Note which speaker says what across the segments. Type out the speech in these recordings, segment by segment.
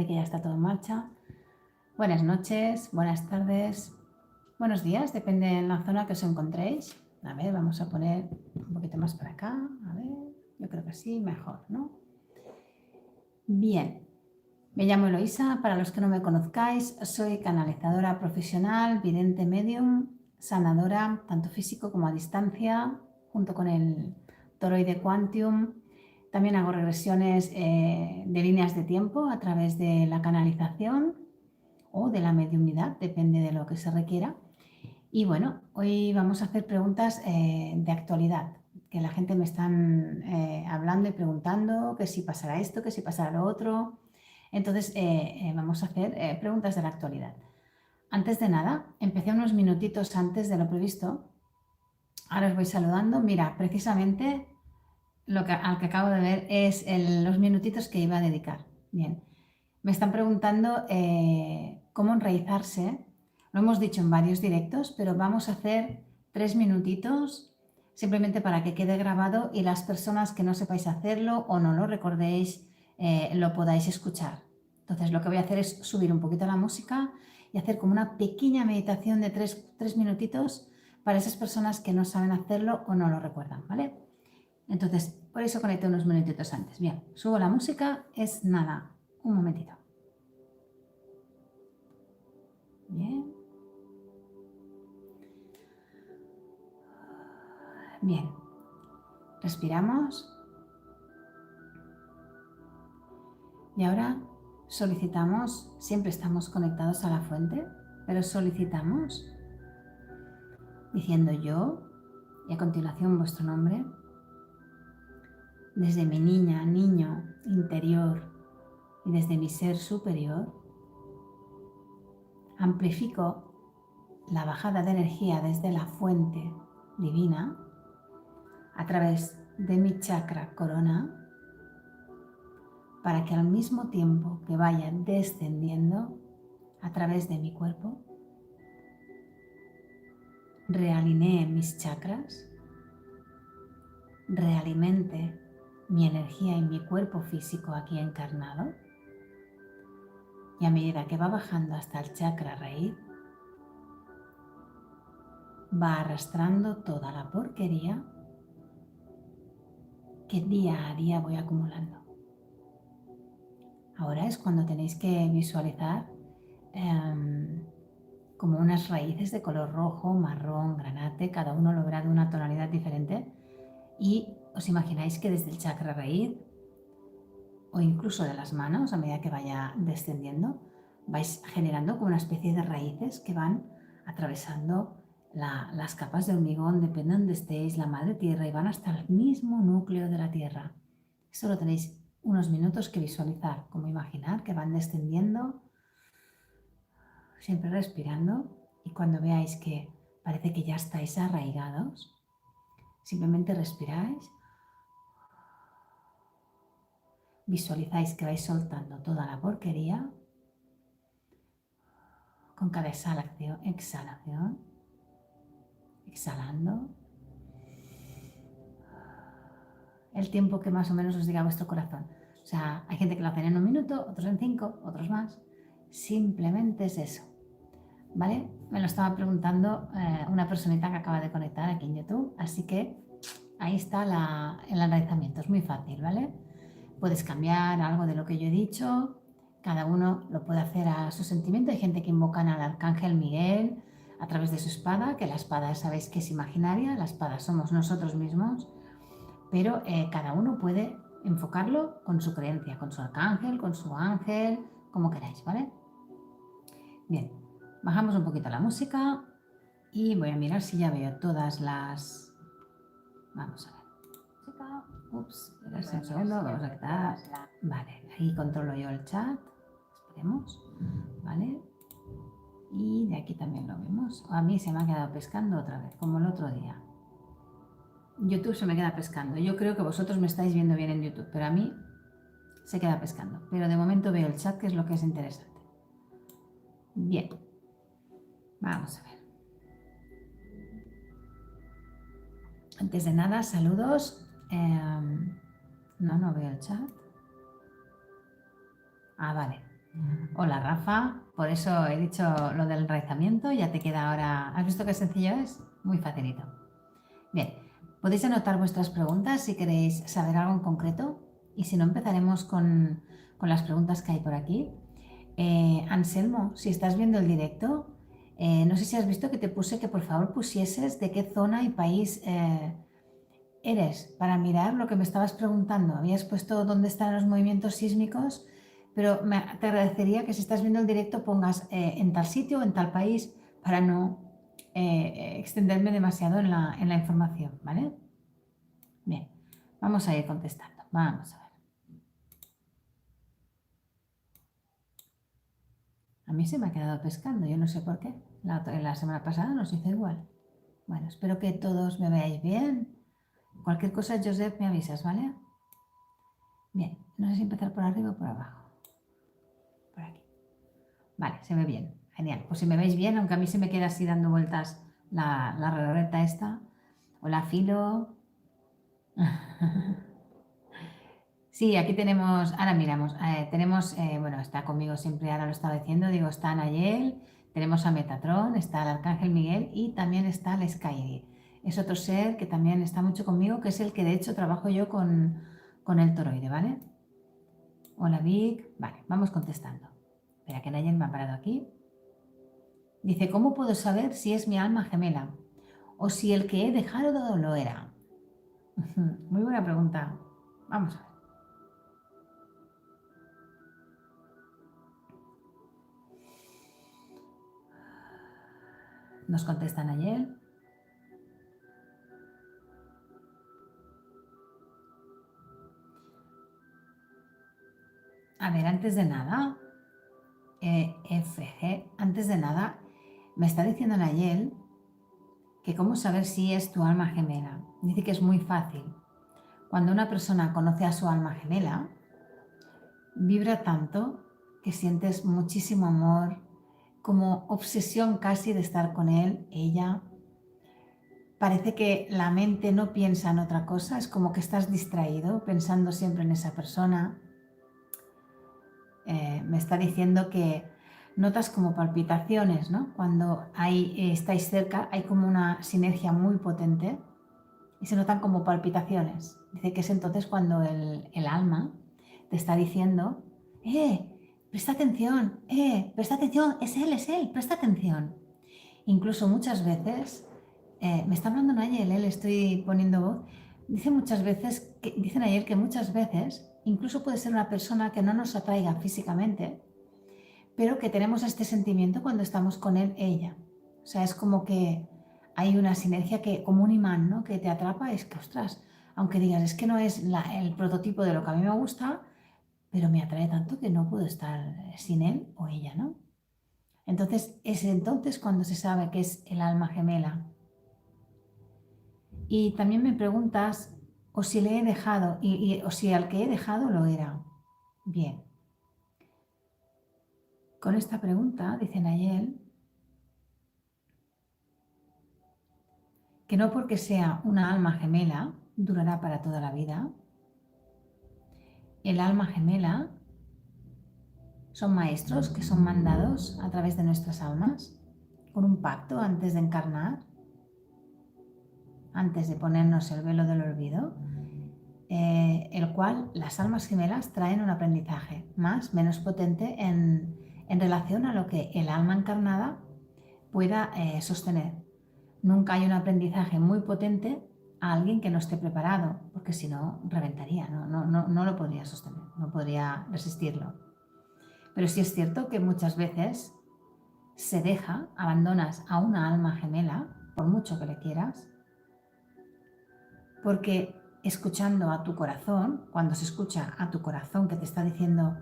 Speaker 1: parece que ya está todo en marcha. Buenas noches, buenas tardes, buenos días, depende de la zona que os encontréis. A ver, vamos a poner un poquito más para acá. A ver, yo creo que sí, mejor, ¿no? Bien, me llamo Eloisa. Para los que no me conozcáis, soy canalizadora profesional, vidente medium, sanadora, tanto físico como a distancia, junto con el toroide Quantium. También hago regresiones de líneas de tiempo a través de la canalización o de la mediunidad, depende de lo que se requiera. Y bueno, hoy vamos a hacer preguntas de actualidad, que la gente me están hablando y preguntando que si pasará esto, que si pasará lo otro. Entonces vamos a hacer preguntas de la actualidad. Antes de nada, empecé unos minutitos antes de lo previsto. Ahora os voy saludando. Mira, precisamente al que acabo de ver es los minutitos que iba a dedicar. Bien, me están preguntando cómo enraizarse. Lo hemos dicho en varios directos, pero vamos a hacer 3 minutitos simplemente para que quede grabado y las personas que no sepáis hacerlo o no lo recordéis lo podáis escuchar. Entonces lo que voy a hacer es subir un poquito la música y hacer como una pequeña meditación de 3 minutitos para esas personas que no saben hacerlo o no lo recuerdan, ¿vale? Entonces, por eso conecté unos minutitos antes. Bien, subo la música, es nada, un momentito. Bien. Bien. Respiramos. Y ahora solicitamos, siempre estamos conectados a la fuente, pero solicitamos diciendo yo y a continuación vuestro nombre, desde mi niña, niño interior y desde mi ser superior, amplifico la bajada de energía desde la fuente divina a través de mi chakra corona para que al mismo tiempo que vaya descendiendo a través de mi cuerpo, realinee mis chakras, realimente mi energía y mi cuerpo físico aquí encarnado, y a medida que va bajando hasta el chakra raíz, va arrastrando toda la porquería que día a día voy acumulando. Ahora es cuando tenéis que visualizar como unas raíces de color rojo, marrón, granate, cada uno lo verá de una tonalidad diferente, y os imagináis que desde el chakra raíz o incluso de las manos, a medida que vaya descendiendo, vais generando como una especie de raíces que van atravesando las capas de hormigón, depende de donde estéis, la madre tierra, y van hasta el mismo núcleo de la tierra. Esto lo tenéis unos minutos que visualizar, como imaginar que van descendiendo, siempre respirando, y cuando veáis que parece que ya estáis arraigados, simplemente respiráis, visualizáis que vais soltando toda la porquería con cada exhalación, exhalando el tiempo que más o menos os diga vuestro corazón. O sea, hay gente que lo hace en 1 minuto, otros en 5, otros más. Simplemente es eso, ¿vale? Me lo estaba preguntando una personita que acaba de conectar aquí en YouTube, así que ahí está el enraizamiento, es muy fácil, ¿vale? Puedes cambiar algo de lo que yo he dicho, cada uno lo puede hacer a su sentimiento. Hay gente que invocan al arcángel Miguel a través de su espada, que la espada sabéis que es imaginaria, la espada somos nosotros mismos, pero cada uno puede enfocarlo con su creencia, con su arcángel, con su ángel, como queráis, ¿vale? Bien, bajamos un poquito la música y voy a mirar si ya veo todas las... Vamos a ver. Ups, esperad un segundo, vamos a quitar. Vale, ahí controlo yo el chat. Esperemos. Vale. Y de aquí también lo vemos. A mí se me ha quedado pescando otra vez, como el otro día. YouTube se me queda pescando. Yo creo que vosotros me estáis viendo bien en YouTube, pero a mí se queda pescando. Pero de momento veo el chat, que es lo que es interesante. Bien. Vamos a ver. Antes de nada, saludos. No veo el chat. Ah, vale. Hola Rafa, por eso he dicho lo del enraizamiento, ya te queda ahora. ¿Has visto qué sencillo es? Muy facilito. Bien, podéis anotar vuestras preguntas si queréis saber algo en concreto y si no empezaremos con las preguntas que hay por aquí. Anselmo, si estás viendo el directo, no sé si has visto que te puse que por favor pusieses de qué zona y país eres para mirar lo que me estabas preguntando. Habías puesto dónde están los movimientos sísmicos, pero te agradecería que si estás viendo el directo pongas en tal sitio o en tal país para no extenderme demasiado en la información, ¿vale? Bien, vamos a ir contestando. Vamos a ver. A mí se me ha quedado pescando, yo no sé por qué. La semana pasada nos hizo igual. Bueno, espero que todos me veáis bien. Cualquier cosa, Josep, me avisas, ¿vale? Bien, no sé si empezar por arriba o por abajo. Por aquí. Vale, se ve bien. Genial. Pues si me veis bien, aunque a mí se me queda así dando vueltas la redonda esta. Hola, Filo. Sí, aquí tenemos, ahora miramos, tenemos, bueno, está conmigo siempre, ahora lo estaba diciendo, digo, está Nayel, tenemos a Metatron, está el Arcángel Miguel y también está el Skyri. Es otro ser que también está mucho conmigo, que es el que de hecho trabajo yo con el toroide, ¿vale? Hola Vic, vale, vamos contestando. Espera que Nayel me ha parado aquí. Dice, ¿cómo puedo saber si es mi alma gemela o si el que he dejado lo era? Muy buena pregunta. Vamos a ver. Nos contestan ayer. A ver, antes de nada, FG, antes de nada, me está diciendo Nayel que cómo saber si es tu alma gemela. Dice que es muy fácil. Cuando una persona conoce a su alma gemela, vibra tanto que sientes muchísimo amor, como obsesión casi de estar con él, ella. Parece que la mente no piensa en otra cosa, es como que estás distraído pensando siempre en esa persona. Me está diciendo que notas como palpitaciones, ¿no? Cuando estáis cerca hay como una sinergia muy potente y se notan como palpitaciones. Dice que es entonces cuando el alma te está diciendo, presta atención, es él, presta atención. Incluso muchas veces, me está hablando Nayel, le estoy poniendo voz, dicen ayer que muchas veces, incluso puede ser una persona que no nos atraiga físicamente, pero que tenemos este sentimiento cuando estamos con él, ella. O sea, es como que hay una sinergia que, como un imán, ¿no? Que te atrapa, es que, ostras, aunque digas, es que no es el prototipo de lo que a mí me gusta, pero me atrae tanto que no puedo estar sin él o ella, ¿no? Entonces, es entonces cuando se sabe que es el alma gemela. Y también me preguntas o si le he dejado o si al que he dejado lo era. Bien. Con esta pregunta, dice Nayel, que no porque sea una alma gemela durará para toda la vida. El alma gemela son maestros que son mandados a través de nuestras almas con un pacto antes de encarnar, antes de ponernos el velo del olvido, el cual las almas gemelas traen un aprendizaje más, menos potente en relación a lo que el alma encarnada pueda sostener. Nunca hay un aprendizaje muy potente a alguien que no esté preparado, porque si no, reventaría, no lo podría sostener, no podría resistirlo. Pero sí es cierto que muchas veces abandonas a una alma gemela, por mucho que le quieras, porque escuchando a tu corazón, cuando se escucha a tu corazón que te está diciendo,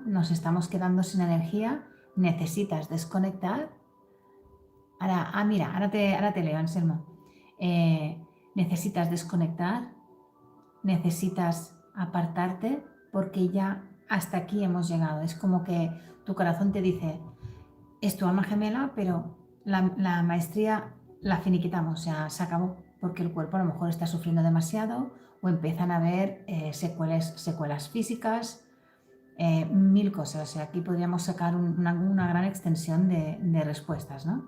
Speaker 1: nos estamos quedando sin energía, necesitas desconectar. Mira, ahora te leo, Anselmo. Necesitas desconectar, necesitas apartarte, porque ya hasta aquí hemos llegado. Es como que tu corazón te dice, es tu alma gemela, pero la maestría la finiquitamos, o sea, se acabó, porque el cuerpo a lo mejor está sufriendo demasiado o empiezan a haber secuelas físicas mil cosas. O sea, aquí podríamos sacar una gran extensión de respuestas, ¿no?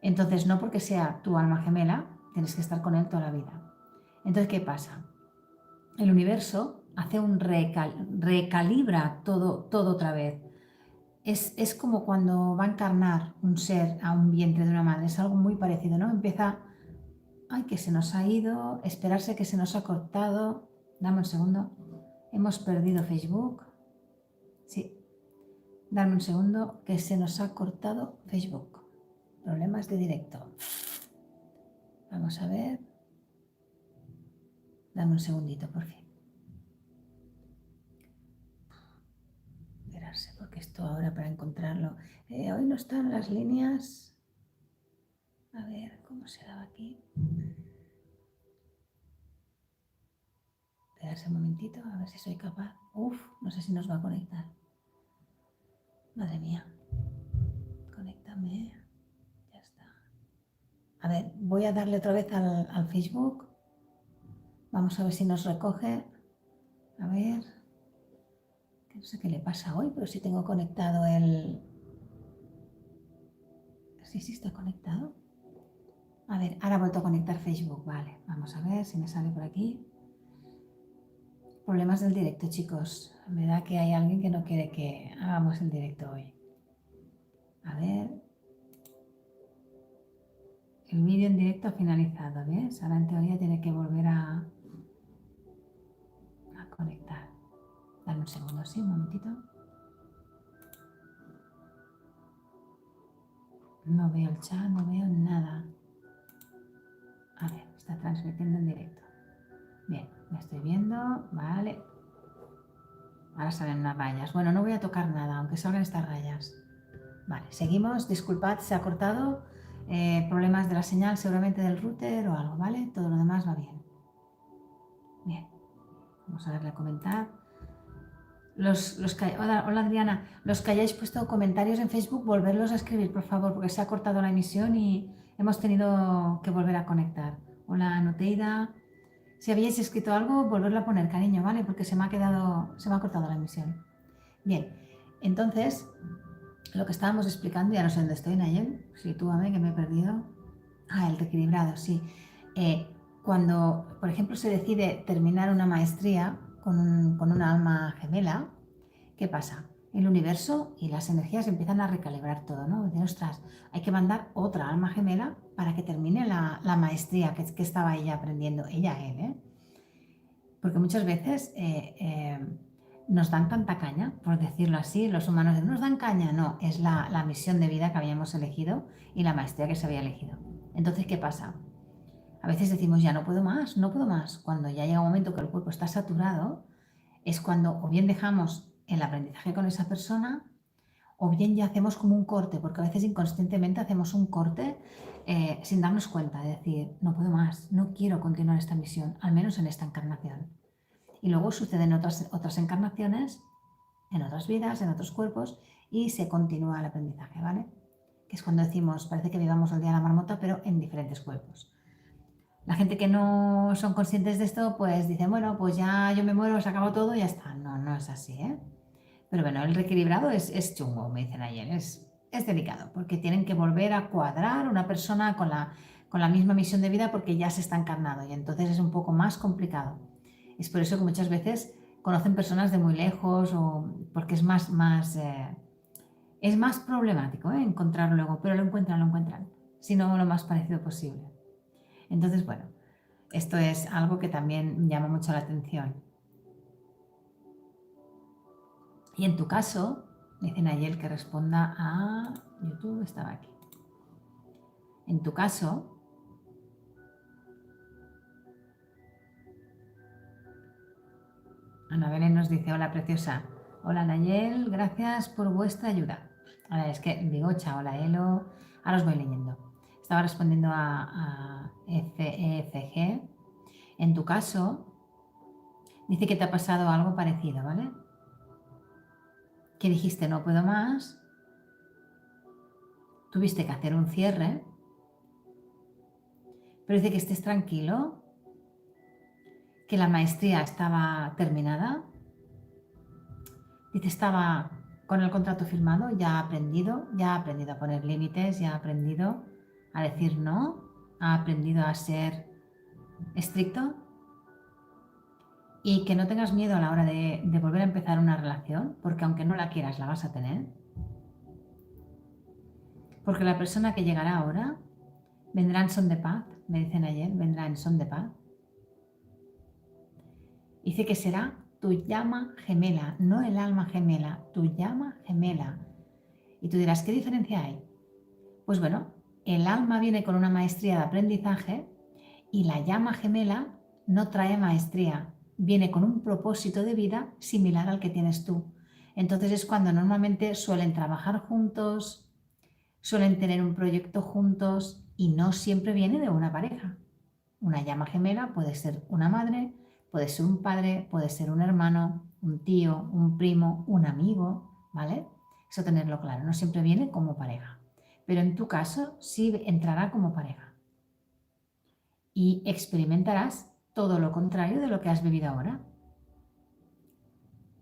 Speaker 1: Entonces, no porque sea tu alma gemela, tienes que estar con él toda la vida. Entonces, ¿qué pasa? El universo hace recalibra todo otra vez. Es como cuando va a encarnar un ser a un vientre de una madre, es algo muy parecido, ¿no? Empieza, ay, que se nos ha ido, esperarse que se nos ha cortado. Dame un segundo. Hemos perdido Facebook. Sí, dame un segundo, que se nos ha cortado Facebook. Problemas de directo. Vamos a ver. Dame un segundito, por fin. Esperarse, porque esto ahora para encontrarlo. Hoy no están las líneas. A ver, ¿cómo se daba aquí? Esperarse un momentito, a ver si soy capaz. Uf, no sé si nos va a conectar. Madre mía. Conéctame. Ya está. A ver, voy a darle otra vez al Facebook. Vamos a ver si nos recoge. A ver. No sé qué le pasa hoy, pero sí tengo conectado el... Sí está conectado. A ver, ahora he vuelto a conectar Facebook. Vale, vamos a ver si me sale por aquí. Problemas del directo, chicos. Me da que hay alguien que no quiere que hagamos el directo hoy. A ver. El vídeo en directo ha finalizado, ¿ves? Ahora en teoría tiene que volver a conectar. Dame un segundo, sí, un momentito. No veo el chat, no veo nada. A ver, está transmitiendo en directo. Bien, me estoy viendo, vale. Ahora salen unas rayas. Bueno, no voy a tocar nada, aunque salgan estas rayas. Vale, seguimos. Disculpad, se ha cortado. Problemas de la señal, seguramente del router o algo, ¿vale? Todo lo demás va bien. Bien, vamos a darle a comentar. Hola, Adriana, los que hayáis puesto comentarios en Facebook, volverlos a escribir, por favor, porque se ha cortado la emisión y hemos tenido que volver a conectar. Hola, Nuteida. Si habéis escrito algo, volverlo a poner, cariño, ¿vale? Porque se me ha cortado la emisión. Bien, entonces, lo que estábamos explicando, ya no sé dónde estoy, Nayel, sitúame que me he perdido. Ah, el reequilibrado, sí. Cuando, por ejemplo, se decide terminar una maestría con una alma gemela, ¿qué pasa? El universo y las energías empiezan a recalibrar todo, ¿no? Dicen, ostras, hay que mandar otra alma gemela para que termine la maestría que estaba ella aprendiendo, él, ¿eh? Porque muchas veces nos dan tanta caña, por decirlo así, los humanos nos dan caña, no, es la misión de vida que habíamos elegido y la maestría que se había elegido. Entonces, ¿qué pasa? A veces decimos, ya no puedo más, no puedo más. Cuando ya llega un momento que el cuerpo está saturado, es cuando o bien dejamos el aprendizaje con esa persona o bien ya hacemos como un corte, porque a veces inconscientemente hacemos un corte sin darnos cuenta, de decir, no puedo más, no quiero continuar esta misión, al menos en esta encarnación. Y luego suceden otras encarnaciones, en otras vidas, en otros cuerpos, y se continúa el aprendizaje, ¿vale? Que es cuando decimos, parece que vivamos el día de la marmota, pero en diferentes cuerpos. La gente que no son conscientes de esto, pues dice, bueno, pues ya yo me muero, se acabó todo y ya está. No, no es así, ¿eh? Pero bueno, el reequilibrado es chungo, me dicen ayer, es delicado, porque tienen que volver a cuadrar una persona con la misma misión de vida porque ya se está encarnado y entonces es un poco más complicado. Es por eso que muchas veces conocen personas de muy lejos o porque es más problemático encontrar luego, pero lo encuentran, si no lo más parecido posible. Entonces, bueno, esto es algo que también llama mucho la atención. Y en tu caso, dice Nayel que responda a YouTube, estaba aquí. En tu caso, Ana Belén nos dice, hola preciosa, hola Nayel, gracias por vuestra ayuda. Ahora es que digo, chao, hola Elo, ahora os voy leyendo. Estaba respondiendo a FEFG. En tu caso, dice que te ha pasado algo parecido, ¿vale? Que dijiste, no puedo más, tuviste que hacer un cierre, pero dice que estés tranquilo, que la maestría estaba terminada Dice, estaba con el contrato firmado, ya ha aprendido a poner límites, ya ha aprendido a decir no, ha aprendido a ser estricto y que no tengas miedo a la hora de volver a empezar una relación, porque aunque no la quieras, la vas a tener. Porque la persona que llegará ahora vendrá en son de paz, me dicen ayer, vendrá en son de paz. Dice que será tu llama gemela, no el alma gemela, tu llama gemela. Y tú dirás, ¿qué diferencia hay? Pues bueno, el alma viene con una maestría de aprendizaje y la llama gemela no trae maestría, viene con un propósito de vida similar al que tienes tú. Entonces es cuando normalmente suelen trabajar juntos, suelen tener un proyecto juntos y no siempre viene de una pareja. Una llama gemela puede ser una madre, puede ser un padre, puede ser un hermano, un tío, un primo, un amigo, ¿vale? Eso tenerlo claro, no siempre viene como pareja. Pero en tu caso sí entrará como pareja. Y experimentarás todo lo contrario de lo que has vivido ahora.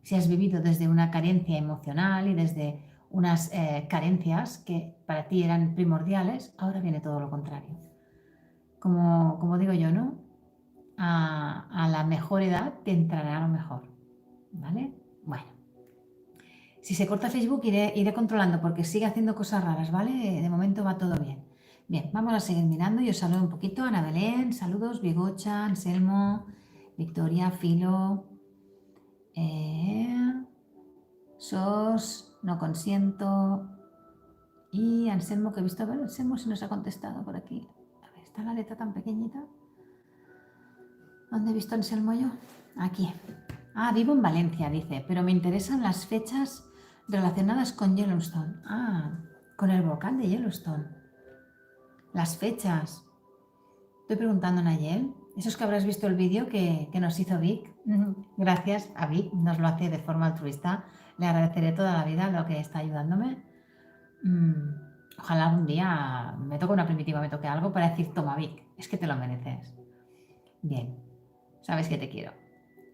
Speaker 1: Si has vivido desde una carencia emocional y desde unas carencias que para ti eran primordiales, ahora viene todo lo contrario. Como digo yo, ¿no? A la mejor edad te entrará lo mejor, ¿vale? Bueno, si se corta Facebook iré controlando porque sigue haciendo cosas raras, ¿vale? De momento va todo bien. Bien, vamos a seguir mirando y os saludo un poquito. Ana Belén, saludos, Bigocha, Anselmo, Victoria, Filo, Sos, no consiento y Anselmo, que he visto, a ver, Anselmo si nos ha contestado por aquí. A ver, está la letra tan pequeñita. ¿Dónde he visto Anselmo yo? Aquí. Ah, vivo en Valencia, dice, pero me interesan las fechas relacionadas con Yellowstone. Ah, con el volcán de Yellowstone. Las fechas. Estoy preguntando a Nayel. Eso es que habrás visto el vídeo que nos hizo Vic. Gracias a Vic, nos lo hace de forma altruista. Le agradeceré toda la vida lo que está ayudándome. Ojalá algún día me toque una primitiva, me toque algo para decir, toma Vic, es que te lo mereces. Bien, sabes que te quiero.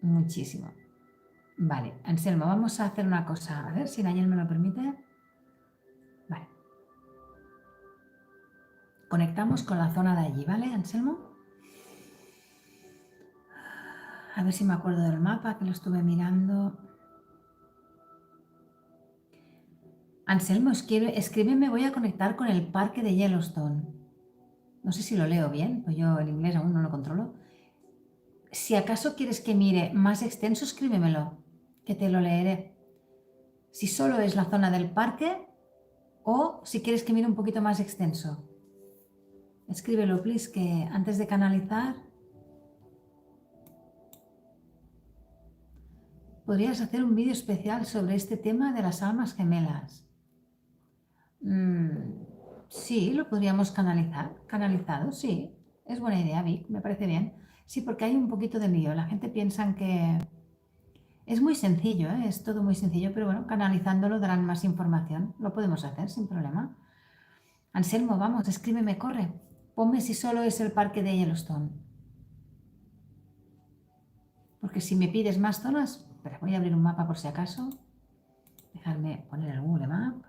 Speaker 1: Muchísimo. Vale, Anselmo, vamos a hacer una cosa. A ver si Nayel me lo permite. Vale. Conectamos con la zona de allí, ¿vale, Anselmo? A ver si me acuerdo del mapa, que lo estuve mirando. Anselmo, escríbeme, voy a conectar con el parque de Yellowstone. No sé si lo leo bien, pues yo el inglés aún no lo controlo. Si acaso quieres que mire más extenso, escríbemelo, que te lo leeré. Si solo es la zona del parque o si quieres que mire un poquito más extenso. Escríbelo, please, que antes de canalizar podrías hacer un vídeo especial sobre este tema de las almas gemelas. Sí, lo podríamos canalizar. Canalizado, sí. Es buena idea, Vic, me parece bien. Sí, porque hay un poquito de lío. La gente piensa que es muy sencillo, ¿eh? Es todo muy sencillo, pero bueno, canalizándolo darán más información. Lo podemos hacer sin problema. Anselmo, vamos, escríbeme, corre. Ponme si solo es el parque de Yellowstone. Porque si me pides más zonas, espera, voy a abrir un mapa por si acaso. Dejarme poner el Google Map.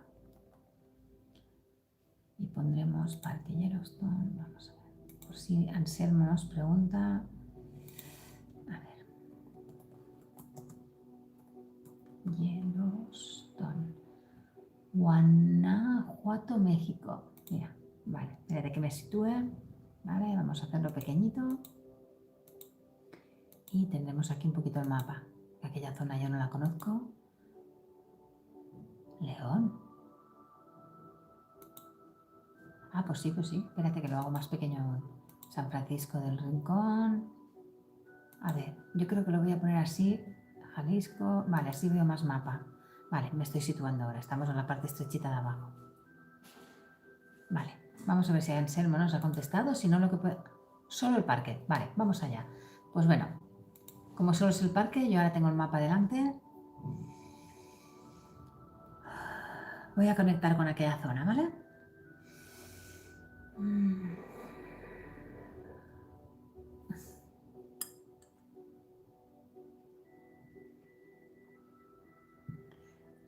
Speaker 1: Y pondremos parque Yellowstone. Vamos a ver. Por si Anselmo nos pregunta. A ver. Yellowstone. Guanajuato, México. Mira, vale, espérate que me sitúe. Vale, vamos a hacerlo pequeñito. Y tendremos aquí un poquito el mapa. Aquella zona yo no la conozco. León. Ah, pues sí, pues sí. Espérate que lo hago más pequeño aún. San Francisco del Rincón. A ver, yo creo que lo voy a poner así. Jalisco. Vale, así veo más mapa. Vale, me estoy situando ahora. Estamos en la parte estrechita de abajo. Vale, vamos a ver si Anselmo nos ha contestado. Si no, lo que puede... Solo el parque. Vale, vamos allá. Pues bueno, como solo es el parque, yo ahora tengo el mapa delante. Voy a conectar con aquella zona, ¿vale?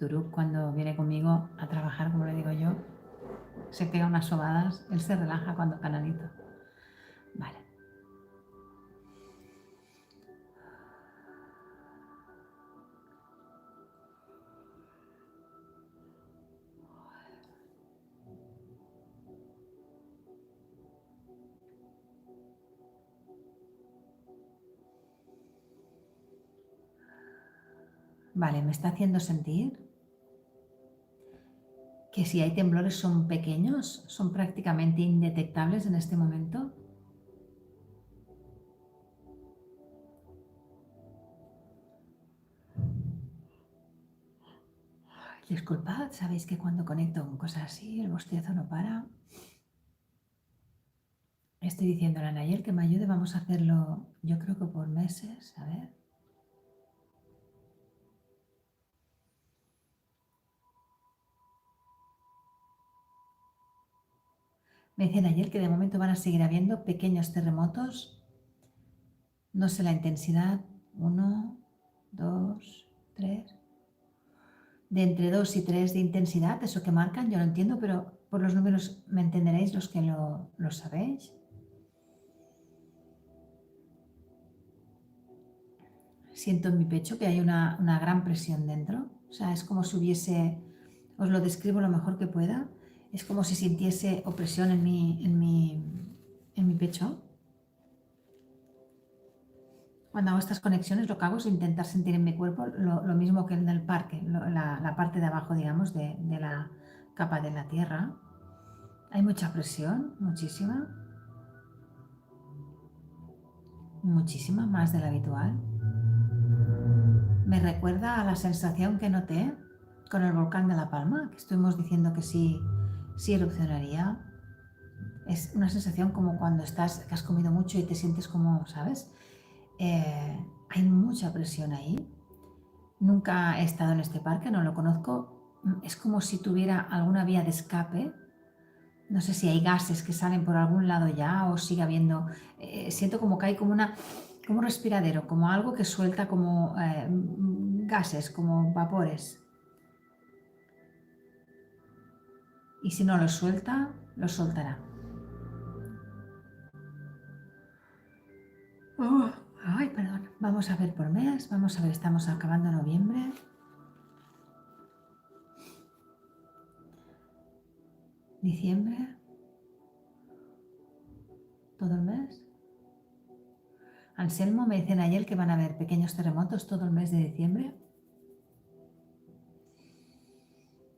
Speaker 1: Turuk cuando viene conmigo a trabajar, como le digo yo, se pega unas sobadas, él se relaja cuando canalizo. Vale. Vale, me está haciendo sentir que si hay temblores son pequeños, son prácticamente indetectables en este momento. Disculpad, sabéis que cuando conecto con cosas así, el bostezo no para. Estoy diciéndole a Nayel que me ayude, vamos a hacerlo, yo creo que por meses, a ver. Me dicen ayer que de momento van a seguir habiendo pequeños terremotos. No sé la intensidad. 1, 2, 3. De entre 2 y 3 de intensidad, eso que marcan, yo lo entiendo, pero por los números me entenderéis los que lo sabéis. Siento en mi pecho que hay una gran presión dentro. O sea, es como si hubiese, os lo describo lo mejor que pueda, es como si sintiese opresión en mi pecho. Cuando hago estas conexiones lo que hago es intentar sentir en mi cuerpo lo mismo que en el parque, la parte de abajo, digamos, de la capa de la tierra. Hay mucha presión, muchísima, muchísima, más de la habitual. Me recuerda a la sensación que noté con el volcán de La Palma, que estuvimos diciendo que sí erupcionaría. Es una sensación como cuando que has comido mucho y te sientes como, ¿sabes? Hay mucha presión ahí. Nunca he estado en este parque, no lo conozco. Es como si tuviera alguna vía de escape. No sé si hay gases que salen por algún lado ya o sigue habiendo. Siento como que hay como un respiradero, como algo que suelta como gases, como vapores. Y si no los suelta, los soltará. Ay, perdón. Vamos a ver por mes. Vamos a ver, estamos acabando noviembre. Diciembre. Todo el mes. Anselmo, me dicen ayer que van a haber pequeños terremotos todo el mes de diciembre.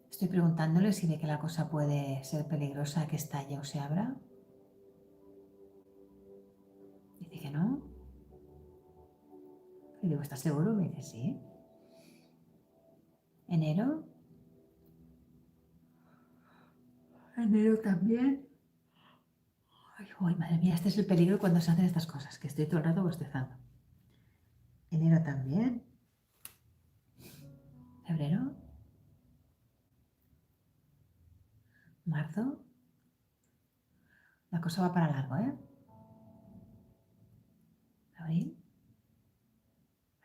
Speaker 1: Estoy preguntándole si ve que la cosa puede ser peligrosa, que estalle o se abra. Dice que no. Le digo, ¿estás seguro? Me dice, sí. Enero. Enero también. Ay, madre mía, este es el peligro cuando se hacen estas cosas, que estoy todo el rato bostezando. Enero también. Febrero. Marzo. La cosa va para largo, ¿eh? Abril.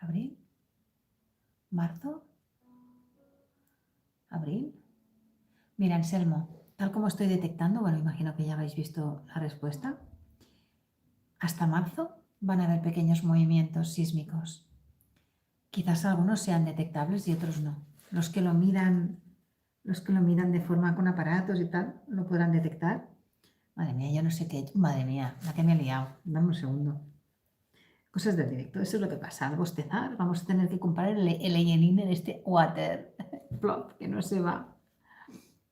Speaker 1: Abril. Marzo. Abril. Mira, Anselmo, tal como estoy detectando, bueno, imagino que ya habéis visto la respuesta, hasta marzo van a haber pequeños movimientos sísmicos. Quizás algunos sean detectables y otros no. Los que lo miran de forma con aparatos y tal, lo podrán detectar. Madre mía, yo no sé qué. Madre mía, la que me he liado. Dame un segundo. Cosas del directo, eso es lo que pasa. Al bostezar vamos a tener que comprar el eyeliner este water plop, que no se va.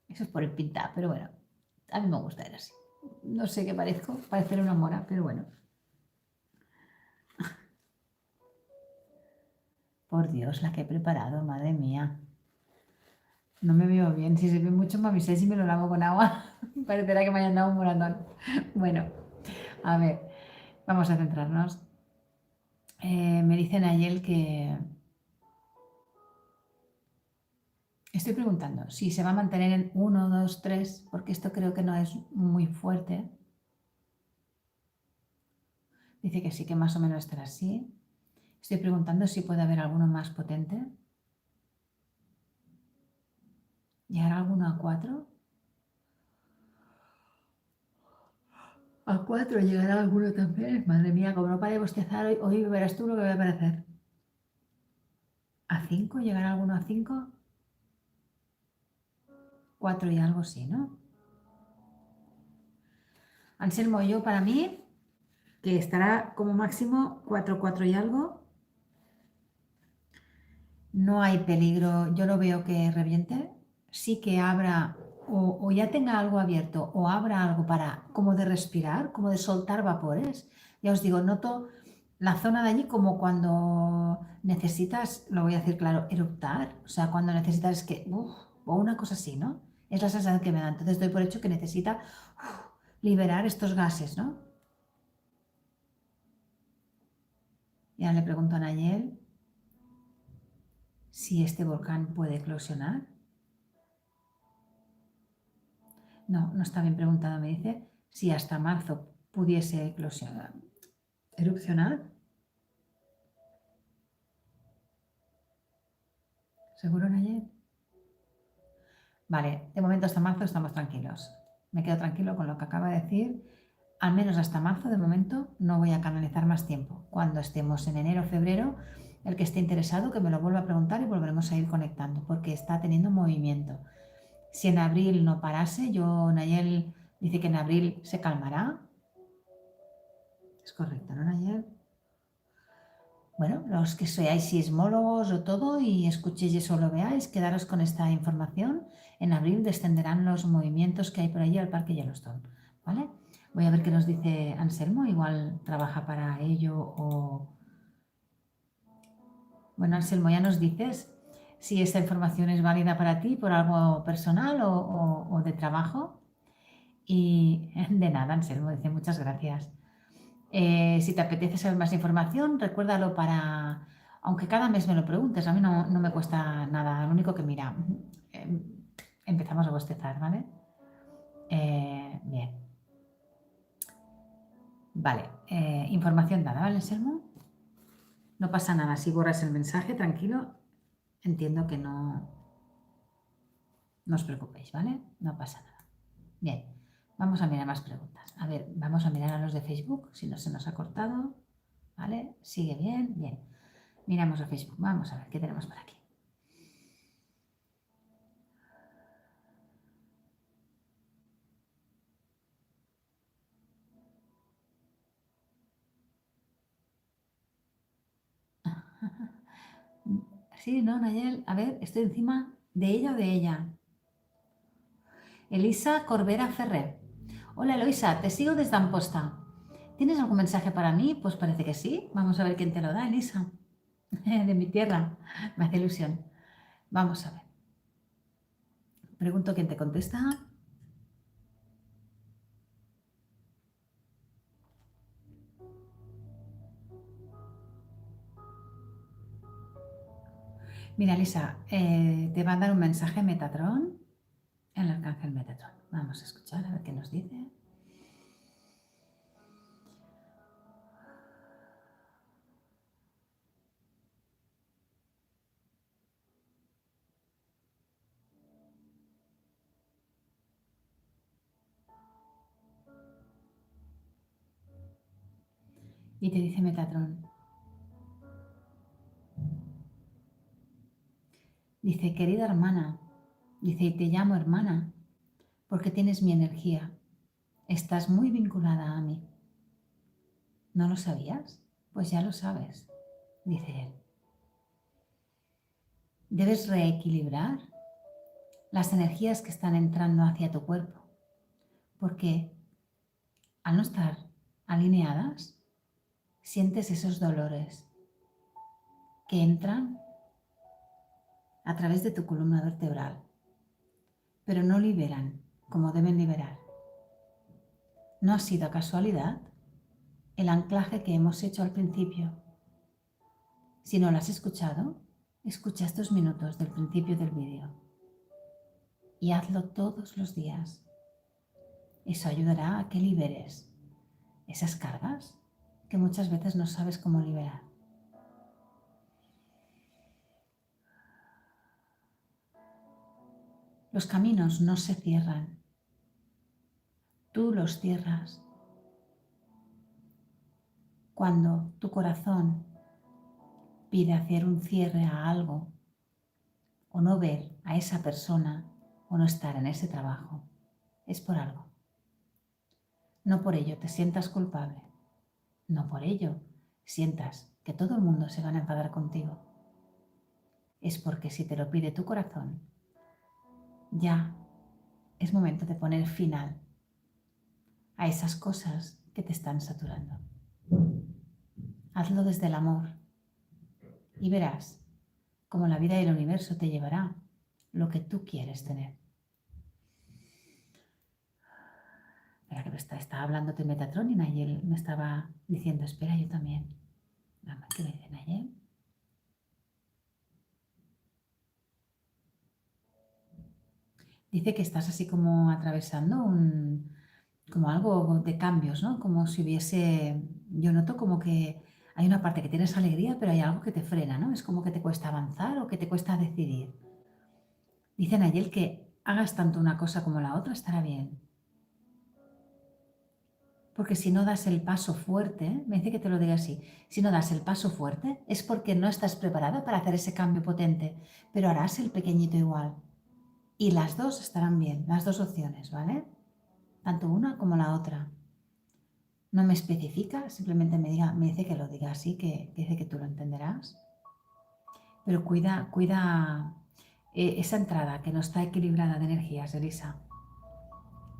Speaker 1: Eso es por el pintar, pero bueno, a mí me gusta ir así. No sé qué parezco, parecer una mora, pero bueno. Por Dios, la que he preparado, madre mía. No me veo bien, si se ve mucho me aviséis y me lo lavo con agua. Parecerá que me hayan dado un moratón. Bueno, a ver, vamos a centrarnos. Me dicen ayer que... Estoy preguntando si se va a mantener en 1, 2, 3, porque esto creo que no es muy fuerte. Dice que sí, que más o menos estará así. Estoy preguntando si puede haber alguno más potente. ¿Llegará alguno a 4? A 4 llegará alguno también. Madre mía, como no pare de bostezar, hoy verás tú lo que voy a aparecer. ¿A 5? ¿Llegará alguno a 5? 4 y algo sí, ¿no? Anselmo, yo para mí, que estará como máximo 4, 4 y algo, no hay peligro, yo no veo que reviente. Sí que abra o ya tenga algo abierto o abra algo para como de respirar, como de soltar vapores. Ya os digo, noto la zona de allí como cuando necesitas, lo voy a decir claro, eructar. O sea, cuando necesitas que, o una cosa así, ¿no? Es la sensación que me da. Entonces doy por hecho que necesita liberar estos gases, ¿no? Ya le pregunto a Nayel si este volcán puede eclosionar. No, no está bien preguntado, me dice si hasta marzo pudiese eclosionar, erupcionar. ¿Seguro, Nayel? Vale, de momento hasta marzo estamos tranquilos. Me quedo tranquilo con lo que acaba de decir. Al menos hasta marzo, de momento, no voy a canalizar más tiempo. Cuando estemos en enero o febrero, el que esté interesado que me lo vuelva a preguntar y volveremos a ir conectando, porque está teniendo movimiento. Si en abril no parase, Nayel dice que en abril se calmará. Es correcto, ¿no, Nayel? Bueno, los que seáis sismólogos o todo y escuchéis eso lo veáis, quedaros con esta información. En abril descenderán los movimientos que hay por allí al Parque Yellowstone, ¿vale? Voy a ver qué nos dice Anselmo, igual trabaja para ello o... Bueno, Anselmo, ya nos dices si esta información es válida para ti por algo personal o de trabajo. Y de nada, Anselmo, dice muchas gracias. Si te apetece saber más información, recuérdalo para, aunque cada mes me lo preguntes, a mí no me cuesta nada, lo único que mira, eh, empezamos a bostezar, ¿vale? Bien, vale, información dada, ¿vale, Selmo? No pasa nada, si borras el mensaje, tranquilo, entiendo que no os preocupéis, ¿vale? No pasa nada. Bien, vamos a mirar más preguntas. A ver, vamos a mirar a los de Facebook, si no se nos ha cortado, ¿vale? Sigue bien, bien. Miramos a Facebook, vamos a ver qué tenemos por aquí. Sí, no, Nayel, a ver, estoy encima de ella o de ella. Elisa Corbera Ferrer. Hola Eloisa, te sigo desde Amposta. ¿Tienes algún mensaje para mí? Pues parece que sí. Vamos a ver quién te lo da, Elisa. De mi tierra. Me hace ilusión. Vamos a ver. Pregunto quién te contesta. Mira, Elisa, te va a dar un mensaje Metatron, el arcángel Metatron. Vamos a escuchar a ver qué nos dice. Y te dice Metatron. Dice, querida hermana, dice, y te llamo hermana, porque tienes mi energía. Estás muy vinculada a mí. ¿No lo sabías? Pues ya lo sabes, dice él. Debes reequilibrar las energías que están entrando hacia tu cuerpo, porque al no estar alineadas, sientes esos dolores que entran a través de tu columna vertebral, pero no liberan como deben liberar. No ha sido casualidad el anclaje que hemos hecho al principio. Si no lo has escuchado, escucha estos minutos del principio del vídeo y hazlo todos los días. Eso ayudará a que liberes esas cargas que muchas veces no sabes cómo liberar. Los caminos no se cierran, tú los cierras. Cuando tu corazón pide hacer un cierre a algo, o no ver a esa persona, o no estar en ese trabajo, es por algo. No por ello te sientas culpable, no por ello sientas que todo el mundo se va a enfadar contigo. Es porque si te lo pide tu corazón, ya es momento de poner final a esas cosas que te están saturando. Hazlo desde el amor y verás cómo la vida y el universo te llevará lo que tú quieres tener. Espera, que estaba hablándote Metatron y Nayel me estaba diciendo, espera, yo también. ¿Qué me dice Nayel? Dice que estás así como atravesando como algo de cambios, ¿no? Como si hubiese, yo noto como que hay una parte que tienes alegría, pero hay algo que te frena, ¿no? Es como que te cuesta avanzar o que te cuesta decidir. Dice Nayel que hagas tanto una cosa como la otra estará bien. Porque si no das el paso fuerte, me dice que te lo diga así, si no das el paso fuerte es porque no estás preparada para hacer ese cambio potente, pero harás el pequeñito igual. Y las dos estarán bien, las dos opciones, ¿vale? Tanto una como la otra. No me especifica, simplemente me dice que lo diga así, que dice que tú lo entenderás. Pero cuida esa entrada que no está equilibrada de energías, Elisa.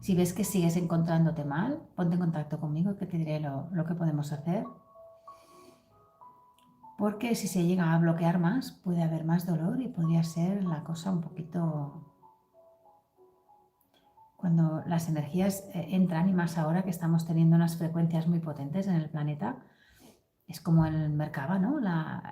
Speaker 1: Si ves que sigues encontrándote mal, ponte en contacto conmigo que te diré lo que podemos hacer. Porque si se llega a bloquear más, puede haber más dolor y podría ser la cosa un poquito... Cuando las energías entran, y más ahora que estamos teniendo unas frecuencias muy potentes en el planeta, es como el Merkaba, ¿no?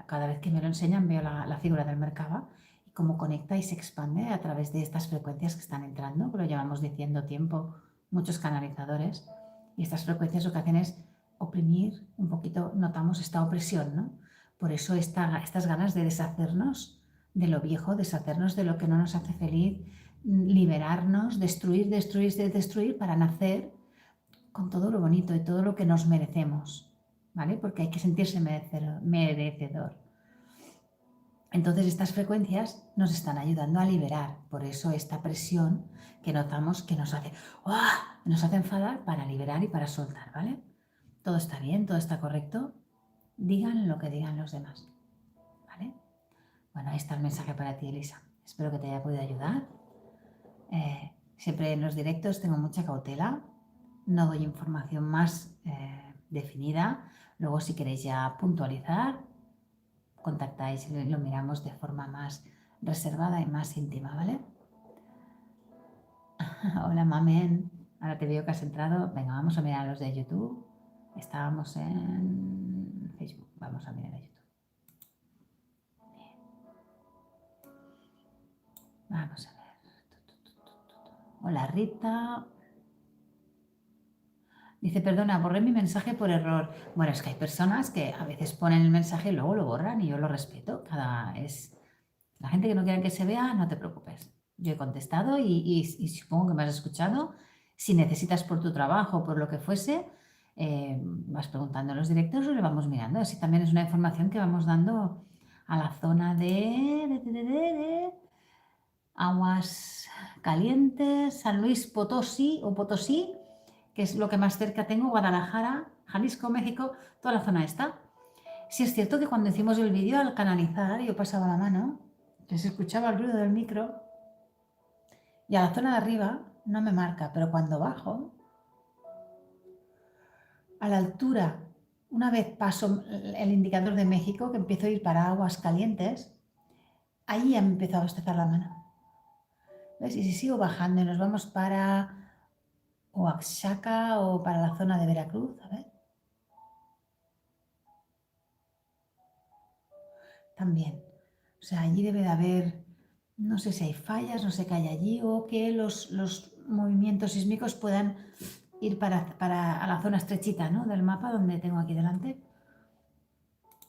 Speaker 1: Cada vez que me lo enseñan veo la figura del Merkaba y cómo conecta y se expande a través de estas frecuencias que están entrando, que lo llevamos diciendo tiempo muchos canalizadores. Y estas frecuencias lo que hacen es oprimir un poquito, notamos esta opresión, ¿no? Por eso estas ganas de deshacernos de lo viejo, deshacernos de lo que no nos hace feliz, liberarnos, destruir, destruir, destruir para nacer con todo lo bonito y todo lo que nos merecemos, ¿vale? Porque hay que sentirse merecedor. Entonces estas frecuencias nos están ayudando a liberar, por eso esta presión que notamos que nos hace, ¡oh!, nos hace enfadar para liberar y para soltar, ¿vale? Todo está bien, todo está correcto, digan lo que digan los demás, ¿vale? Bueno, ahí está el mensaje para ti, Elisa. Espero que te haya podido ayudar. Siempre en los directos tengo mucha cautela, no doy información más definida. Luego, si queréis ya puntualizar, contactáis y lo miramos de forma más reservada y más íntima, ¿vale? Hola, mamen. Ahora te veo que has entrado. Venga, vamos a mirar los de YouTube. Estábamos en Facebook. Vamos a mirar a YouTube. Bien. Vamos a ver. Hola, Rita. Dice, perdona, borré mi mensaje por error. Bueno, es que hay personas que a veces ponen el mensaje y luego lo borran y yo lo respeto. La gente que no quiere que se vea, no te preocupes. Yo he contestado y supongo que me has escuchado. Si necesitas por tu trabajo o por lo que fuese, vas preguntando en los directos o le vamos mirando. Así también es una información que vamos dando a la zona de Aguas Calientes, San Luis Potosí o Potosí, que es lo que más cerca tengo, Guadalajara, Jalisco, México, toda la zona esta. Sí es cierto que cuando hicimos el vídeo al canalizar, yo pasaba la mano, que se escuchaba el ruido del micro y a la zona de arriba no me marca, pero cuando bajo, a la altura, una vez paso el indicador de México, que empiezo a ir para Aguas Calientes, ahí ya me empezó a bostezar la mano. ¿Ves? Y si sigo bajando y nos vamos para Oaxaca o para la zona de Veracruz, a ver. También. O sea, allí debe de haber, no sé si hay fallas, no sé qué hay allí, o que los movimientos sísmicos puedan ir a la zona estrechita, ¿no?, del mapa donde tengo aquí delante.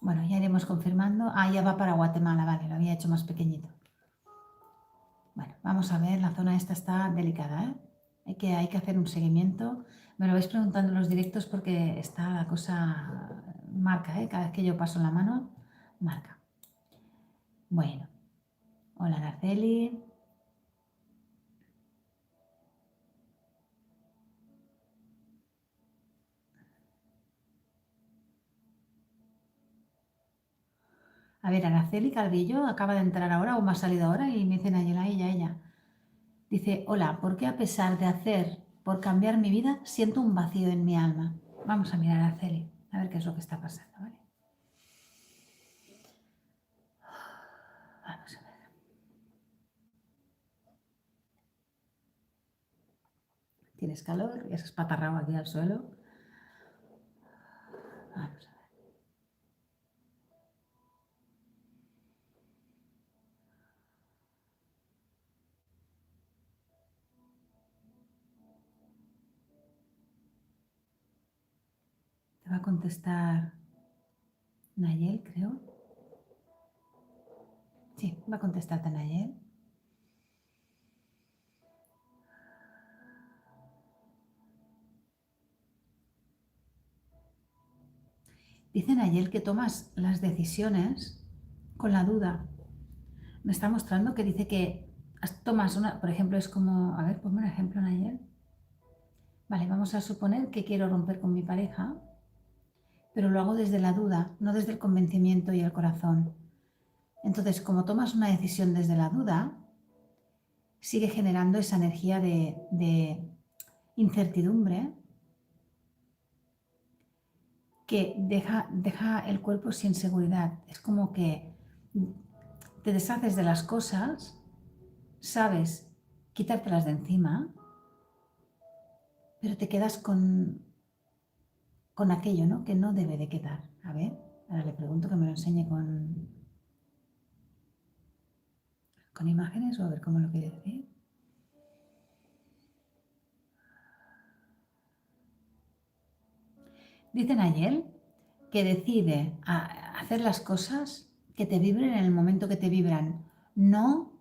Speaker 1: Bueno, ya iremos confirmando. Ah, ya va para Guatemala, vale, lo había hecho más pequeñito. Bueno, vamos a ver, la zona esta está delicada, ¿eh? Hay que hacer un seguimiento. Me lo vais preguntando en los directos porque está la cosa marca, ¿eh? Cada vez que yo paso la mano, marca. Bueno, hola Araceli. A ver, Araceli Calvillo acaba de entrar ahora o me ha salido ahora y me dicen Ayela, ella. Dice, hola, ¿por qué a pesar de hacer por cambiar mi vida siento un vacío en mi alma? Vamos a mirar a Araceli, a ver qué es lo que está pasando, ¿vale? Vamos a ver. ¿Tienes calor? ¿Y has espatarrado aquí al suelo? Vamos a ver. Te va a contestar Nayel, creo. Sí, va a contestarte Nayel. Dice Nayel que tomas las decisiones con la duda. Me está mostrando que dice que tomas una, por ejemplo, es como, a ver, ponme un ejemplo, Nayel. Vale, vamos a suponer que quiero romper con mi pareja, pero lo hago desde la duda, no desde el convencimiento y el corazón. Entonces, como tomas una decisión desde la duda, sigue generando esa energía de incertidumbre que deja el cuerpo sin seguridad. Es como que te deshaces de las cosas, sabes quitártelas de encima, pero te quedas con aquello, ¿no? Que no debe de quedar. A ver, ahora le pregunto que me lo enseñe con imágenes o a ver cómo lo quiere decir. Dice Nayel que decide hacer las cosas que te vibren en el momento que te vibran, no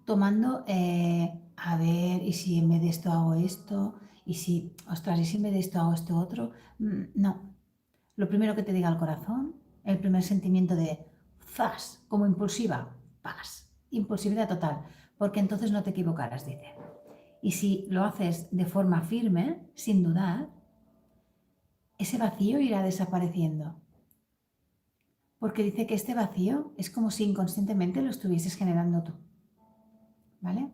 Speaker 1: tomando, a ver, y si en vez de esto hago esto, y si, ostras, y si en vez de esto hago esto otro, no. Lo primero que te diga el corazón, el primer sentimiento de zas, como impulsiva, paz, impulsividad total, porque entonces no te equivocarás, dice. Y si lo haces de forma firme, sin dudar, ese vacío irá desapareciendo. Porque dice que este vacío es como si inconscientemente lo estuvieses generando tú. ¿Vale?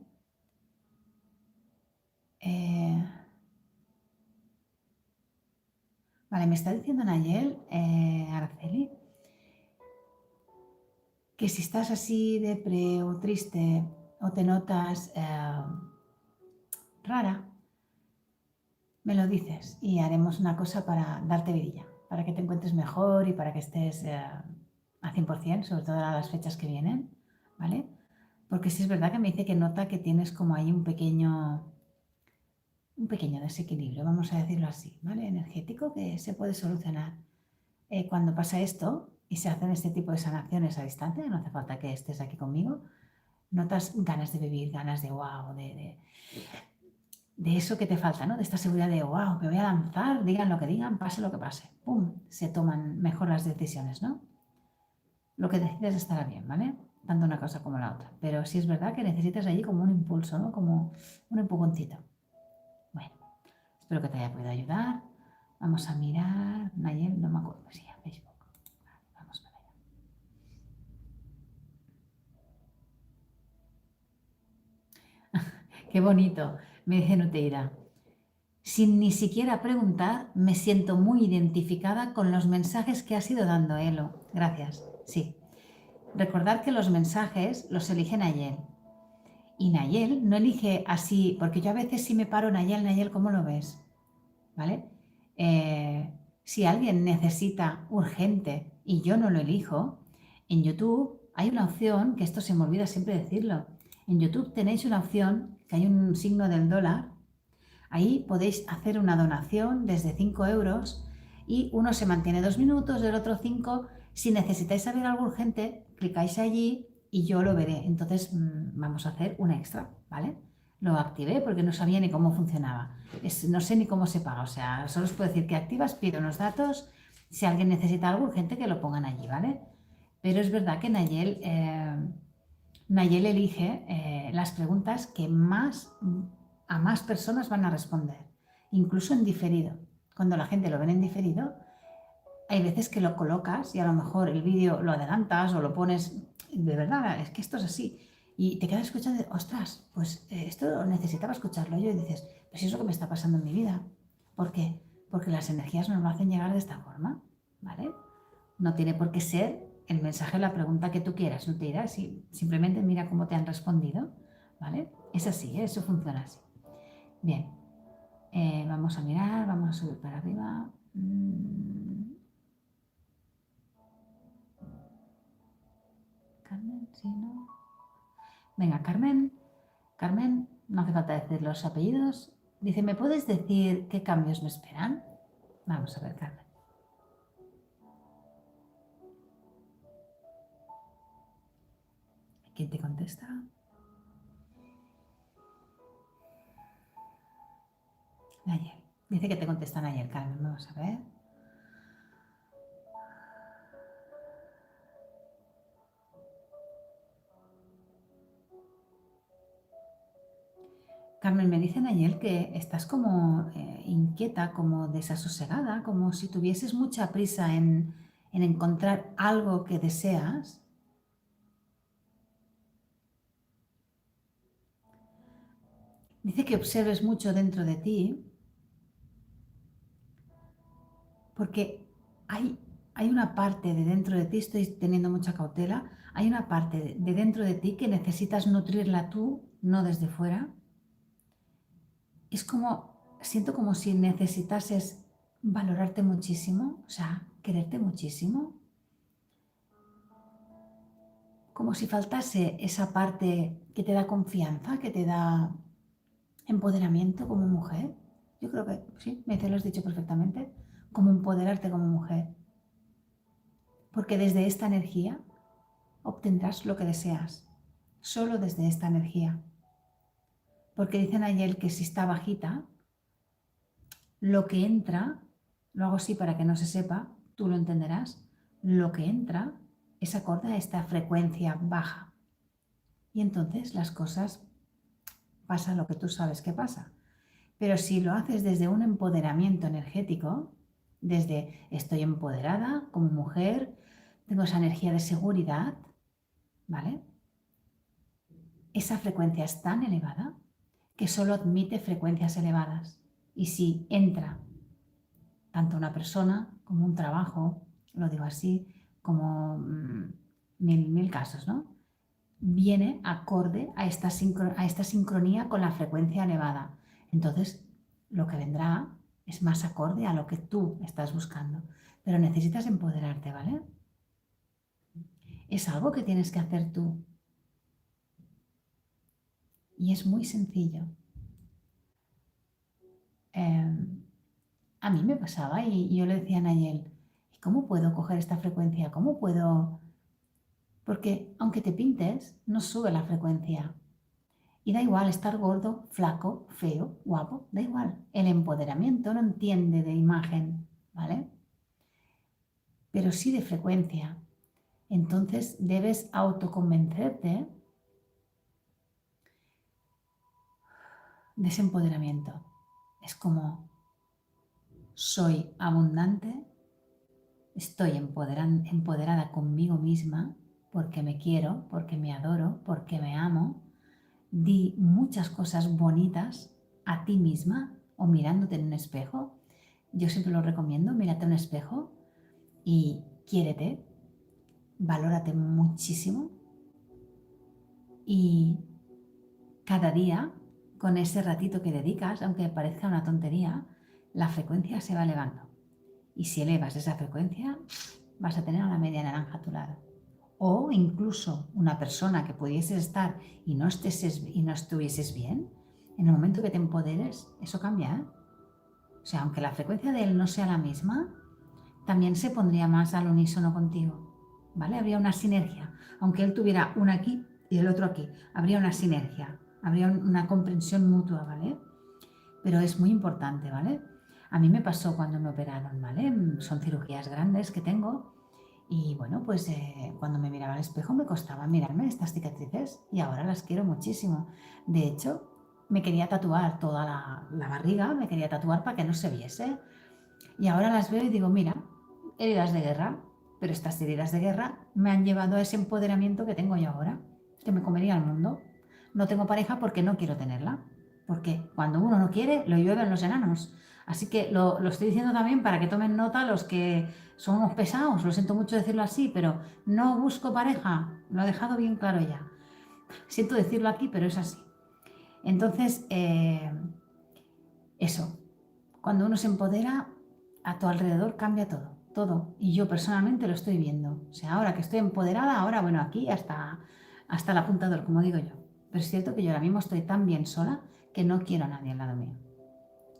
Speaker 1: Vale, me está diciendo Nayel, Araceli, que si estás así depre o triste o te notas rara, me lo dices y haremos una cosa para darte vidilla, para que te encuentres mejor y para que estés a 100%, sobre todo a las fechas que vienen, ¿vale? Porque sí es verdad que me dice que nota que tienes como ahí un pequeño desequilibrio, vamos a decirlo así, ¿vale? Energético que se puede solucionar. Cuando pasa esto y se hacen este tipo de sanaciones a distancia, no hace falta que estés aquí conmigo, notas ganas de vivir, ganas de wow, de eso que te falta, ¿no? De esta seguridad de wow, me voy a lanzar, digan lo que digan, pase lo que pase. ¡Pum! Se toman mejor las decisiones, ¿no? Lo que decides estará bien, ¿vale? Tanto una cosa como la otra. Pero sí es verdad que necesitas allí como un impulso, ¿no? Como un empujoncito. Bueno, espero que te haya podido ayudar. Vamos a mirar. Nayel, no me acuerdo. Sí, a Facebook. Vale, vamos para allá. Qué bonito, me dice Nuteira. Sin ni siquiera preguntar, me siento muy identificada con los mensajes que has ido dando, Elo. Gracias. Sí. Recordar que los mensajes los elige Nayel. Y Nayel no elige así, porque yo a veces sí me paro, Nayel, ¿cómo lo ves? ¿Vale? Si alguien necesita urgente y yo no lo elijo, en YouTube hay una opción, que esto se me olvida siempre decirlo, en YouTube tenéis una opción, que hay un signo del dólar, ahí podéis hacer una donación desde 5 euros y uno se mantiene 2 minutos, el otro 5. Si necesitáis saber algo urgente, clicáis allí y yo lo veré. Entonces vamos a hacer un extra, ¿vale? Lo activé porque no sabía ni cómo funcionaba. No sé ni cómo se paga, o sea, solo os puedo decir que activas, pido unos datos, si alguien necesita algo urgente que lo pongan allí, ¿vale? Pero es verdad que Nayel elige las preguntas que a más personas van a responder, incluso en diferido. Cuando la gente lo ve en diferido, hay veces que lo colocas y a lo mejor el vídeo lo adelantas o lo pones, de verdad, es que esto es así. Y te quedas escuchando, ostras, pues esto necesitaba escucharlo yo y dices, pues es lo que me está pasando en mi vida. ¿Por qué? Porque las energías nos lo hacen llegar de esta forma, ¿vale? No tiene por qué ser el mensaje, la pregunta que tú quieras, no te dirás, simplemente mira cómo te han respondido, ¿vale? Es así, eso funciona así. Bien, vamos a mirar, vamos a subir para arriba. Carmen, sí, ¿no? Venga, Carmen, no hace falta decir los apellidos. Dice, ¿me puedes decir qué cambios me esperan? Vamos a ver, Carmen. ¿Quién te contesta? Nayel. Dice que te contesta Nayel, Carmen. Vamos a ver. Carmen, me dice Nayel que estás como inquieta, como desasosegada, como si tuvieses mucha prisa en encontrar algo que deseas. Dice que observes mucho dentro de ti, porque hay una parte de dentro de ti, estoy teniendo mucha cautela, hay una parte de dentro de ti que necesitas nutrirla tú, no desde fuera. Es como, siento como si necesitases valorarte muchísimo, o sea, quererte muchísimo, como si faltase esa parte que te da confianza, que te da empoderamiento como mujer. Yo creo que sí, me lo has dicho perfectamente, como empoderarte como mujer. Porque desde esta energía obtendrás lo que deseas, solo desde esta energía. Porque dicen ayer que si está bajita, lo que entra, lo hago así para que no se sepa, tú lo entenderás, lo que entra es acorde a esta frecuencia baja. Y entonces las cosas pasan lo que tú sabes que pasa. Pero si lo haces desde un empoderamiento energético, desde estoy empoderada como mujer, tengo esa energía de seguridad, ¿vale? Esa frecuencia es tan elevada que solo admite frecuencias elevadas. Y si entra tanto una persona como un trabajo, lo digo así, como mil casos, ¿no? Viene acorde a esta sincronía con la frecuencia elevada. Entonces, lo que vendrá es más acorde a lo que tú estás buscando. Pero necesitas empoderarte, ¿vale? Es algo que tienes que hacer tú. Y es muy sencillo. A mí me pasaba y yo le decía a Nayel, ¿cómo puedo coger esta frecuencia? ¿Cómo puedo? Porque aunque te pintes, no sube la frecuencia. Y da igual estar gordo, flaco, feo, guapo, da igual. El empoderamiento no entiende de imagen, ¿vale? Pero sí de frecuencia. Entonces debes autoconvencerte de ese empoderamiento. Es como, soy abundante, estoy empoderada conmigo misma porque me quiero, porque me adoro, porque me amo. Di muchas cosas bonitas a ti misma o mirándote en un espejo. Yo siempre lo recomiendo, mírate en un espejo y quiérete, valórate muchísimo y cada día, con ese ratito que dedicas, aunque parezca una tontería, la frecuencia se va elevando. Y si elevas esa frecuencia, vas a tener a la media naranja a tu lado. O incluso una persona que pudieses estar y no estuvieses bien, en el momento que te empoderes, eso cambia, ¿eh? O sea, aunque la frecuencia de él no sea la misma, también se pondría más al unísono contigo, ¿vale? Habría una sinergia. Aunque él tuviera una aquí y el otro aquí, habría una sinergia, habría una comprensión mutua, ¿vale? Pero es muy importante, ¿vale? A mí me pasó cuando me operaron, ¿vale? Son cirugías grandes que tengo y bueno, pues cuando me miraba al espejo me costaba mirarme estas cicatrices y ahora las quiero muchísimo. De hecho, me quería tatuar toda la barriga, me quería tatuar para que no se viese. Y ahora las veo y digo, mira, heridas de guerra, pero estas heridas de guerra me han llevado a ese empoderamiento que tengo yo ahora, que me comería el mundo. No tengo pareja porque no quiero tenerla, porque cuando uno no quiere, lo llueven los enanos. Así que lo estoy diciendo también para que tomen nota los que son unos pesados, lo siento mucho decirlo así, pero no busco pareja, lo he dejado bien claro ya. Siento decirlo aquí, pero es así. Entonces, eso, cuando uno se empodera, a tu alrededor cambia todo, todo. Y yo personalmente lo estoy viendo. O sea, ahora que estoy empoderada, ahora, bueno, aquí hasta el apuntador, como digo yo. Pero es cierto que yo ahora mismo estoy tan bien sola que no quiero a nadie al lado mío.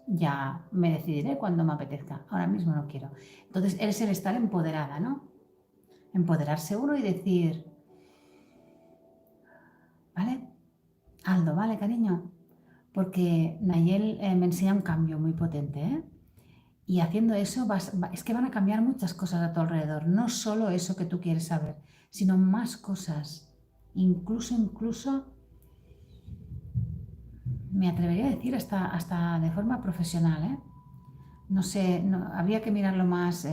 Speaker 1: Ya me decidiré cuando me apetezca. Ahora mismo no quiero. Entonces, es el estar empoderada, ¿no? Empoderarse uno y decir, ¿vale? Aldo, ¿vale, cariño? Porque Nayel me enseña un cambio muy potente, ¿eh? Y haciendo eso es que van a cambiar muchas cosas a tu alrededor, no solo eso que tú quieres saber, sino más cosas. Incluso, me atrevería a decir hasta de forma profesional, ¿eh? No sé, habría que mirarlo más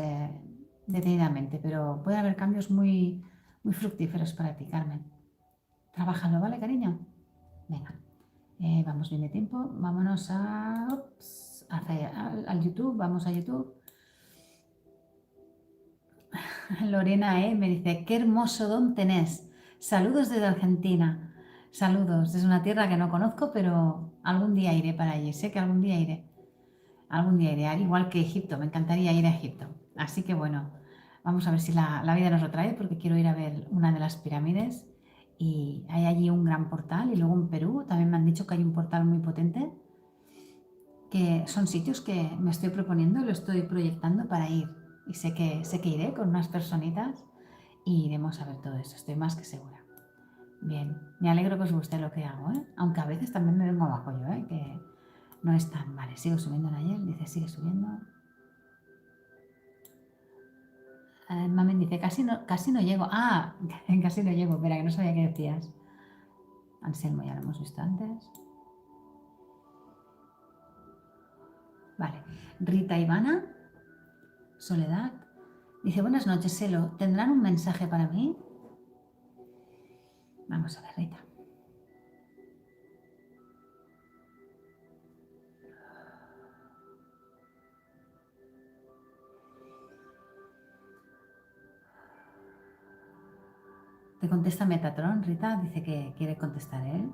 Speaker 1: detenidamente, pero puede haber cambios muy fructíferos para ti, Carmen. Trabájalo, ¿vale, cariño? Venga, vamos bien de tiempo, vámonos al YouTube, vamos a YouTube. Lorena me dice, qué hermoso don tenés. Saludos desde Argentina. Saludos desde una tierra que no conozco, pero algún día iré para allí. Sé que algún día iré. Algún día iré, al igual que Egipto. Me encantaría ir a Egipto. Así que bueno, vamos a ver si la vida nos lo trae, porque quiero ir a ver una de las pirámides. Y hay allí un gran portal. Y luego en Perú también me han dicho que hay un portal muy potente, que son sitios que me estoy proponiendo, lo estoy proyectando para ir. Y sé que iré con unas personitas y iremos a ver todo eso, estoy más que segura. Bien, me alegro que os guste lo que hago, ¿eh? Aunque a veces también me vengo abajo yo, ¿eh? Que no es tan... Vale, sigo subiendo en ayer, dice, sigue subiendo. Mamen dice, casi no llego. Ah, casi no llego, espera, que no sabía qué decías. Anselmo ya lo hemos visto antes. Vale, Rita Ivana, Soledad, dice, buenas noches, Selo, ¿tendrán un mensaje para mí? Vamos a ver, Rita. Te contesta Metatron, Rita, dice que quiere contestar él.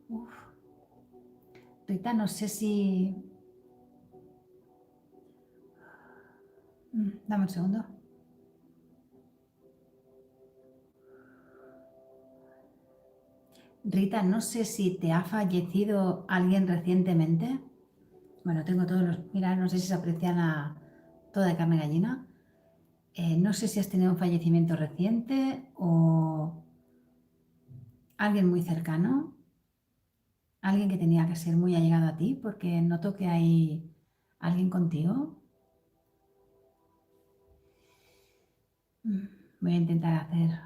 Speaker 1: Uf. Rita, no sé si... Dame un segundo. Rita, no sé si te ha fallecido alguien recientemente. Bueno, tengo todos los... Mira, no sé si se aprecia toda de carne gallina. No sé si has tenido un fallecimiento reciente o alguien muy cercano, alguien que tenía que ser muy allegado a ti, porque noto que hay alguien contigo. Voy a intentar hacer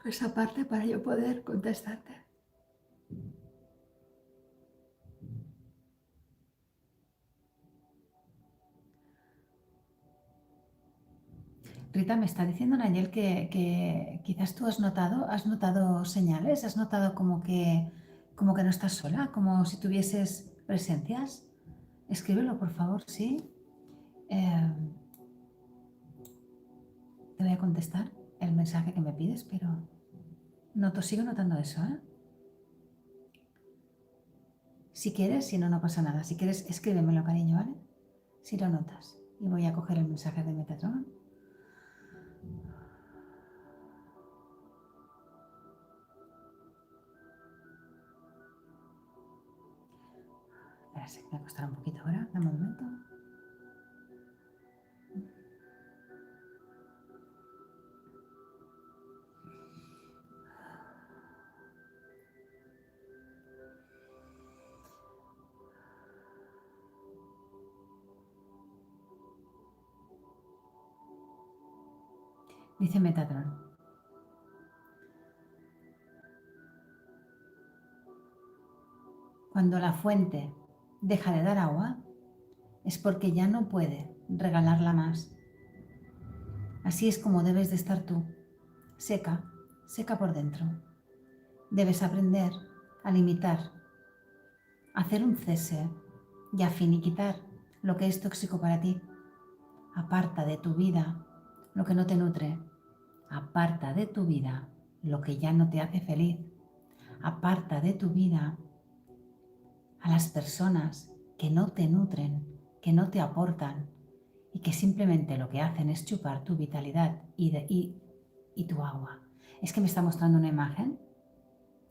Speaker 1: esa parte para yo poder contestarte. Rita, me está diciendo Nayel que quizás tú has notado señales, has notado como que no estás sola, como si tuvieses presencias. Escríbelo, por favor, sí. Eh, Te voy a contestar el mensaje que me pides, pero sigo notando eso, ¿eh? Si quieres, si no, no pasa nada. Si quieres, escríbemelo, cariño, ¿vale? Si lo notas. Y voy a coger el mensaje de Metatron. Espera, sí, me costará un poquito ahora, dame un momento. Dice Metatron. Cuando la fuente deja de dar agua, es porque ya no puede regalarla más. Así es como debes de estar tú, seca, seca por dentro. Debes aprender a limitar, a hacer un cese y a finiquitar lo que es tóxico para ti. Aparta de tu vida lo que no te nutre. Aparta de tu vida lo que ya no te hace feliz. Aparta de tu vida a las personas que no te nutren, que no te aportan y que simplemente lo que hacen es chupar tu vitalidad y tu agua. Es que me está mostrando una imagen.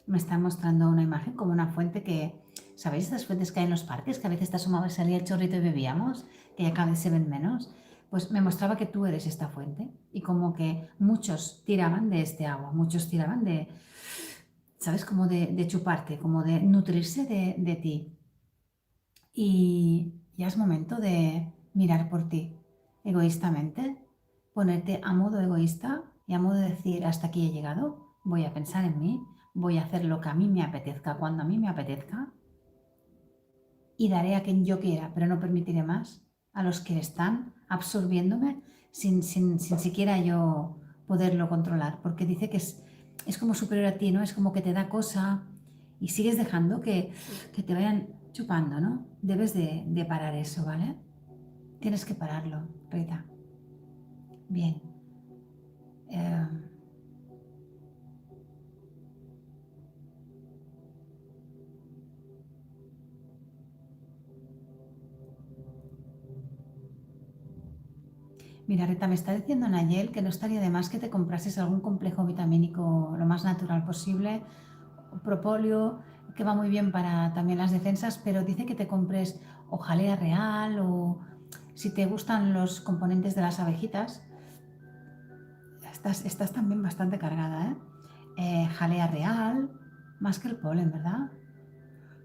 Speaker 1: Me está mostrando una imagen como una fuente que, ¿sabéis estas fuentes que hay en los parques? Que a veces te asomabas y salía el chorrito y bebíamos, que ya cada vez se ven menos. Pues me mostraba que tú eres esta fuente y como que muchos tiraban de este agua, muchos tiraban de, ¿sabes? Como de chuparte, como de nutrirse de ti. Y ya es momento de mirar por ti, egoístamente, ponerte a modo egoísta y a modo de decir, hasta aquí he llegado, voy a pensar en mí, voy a hacer lo que a mí me apetezca, cuando a mí me apetezca, y daré a quien yo quiera, pero no permitiré más a los que están absorbiéndome sin siquiera yo poderlo controlar, porque dice que es como superior a ti, ¿no? Es como que te da cosa y sigues dejando que te vayan chupando, ¿no? Debes de parar eso, ¿vale? Tienes que pararlo, Rita. Bien. Eh, Mira, Rita, me está diciendo Nayel que no estaría de más que te comprases algún complejo vitamínico lo más natural posible, propóleo, que va muy bien para también las defensas, pero dice que te compres o jalea real o si te gustan los componentes de las abejitas, estás también bastante cargada, ¿eh? Jalea real, más que el polen, ¿verdad?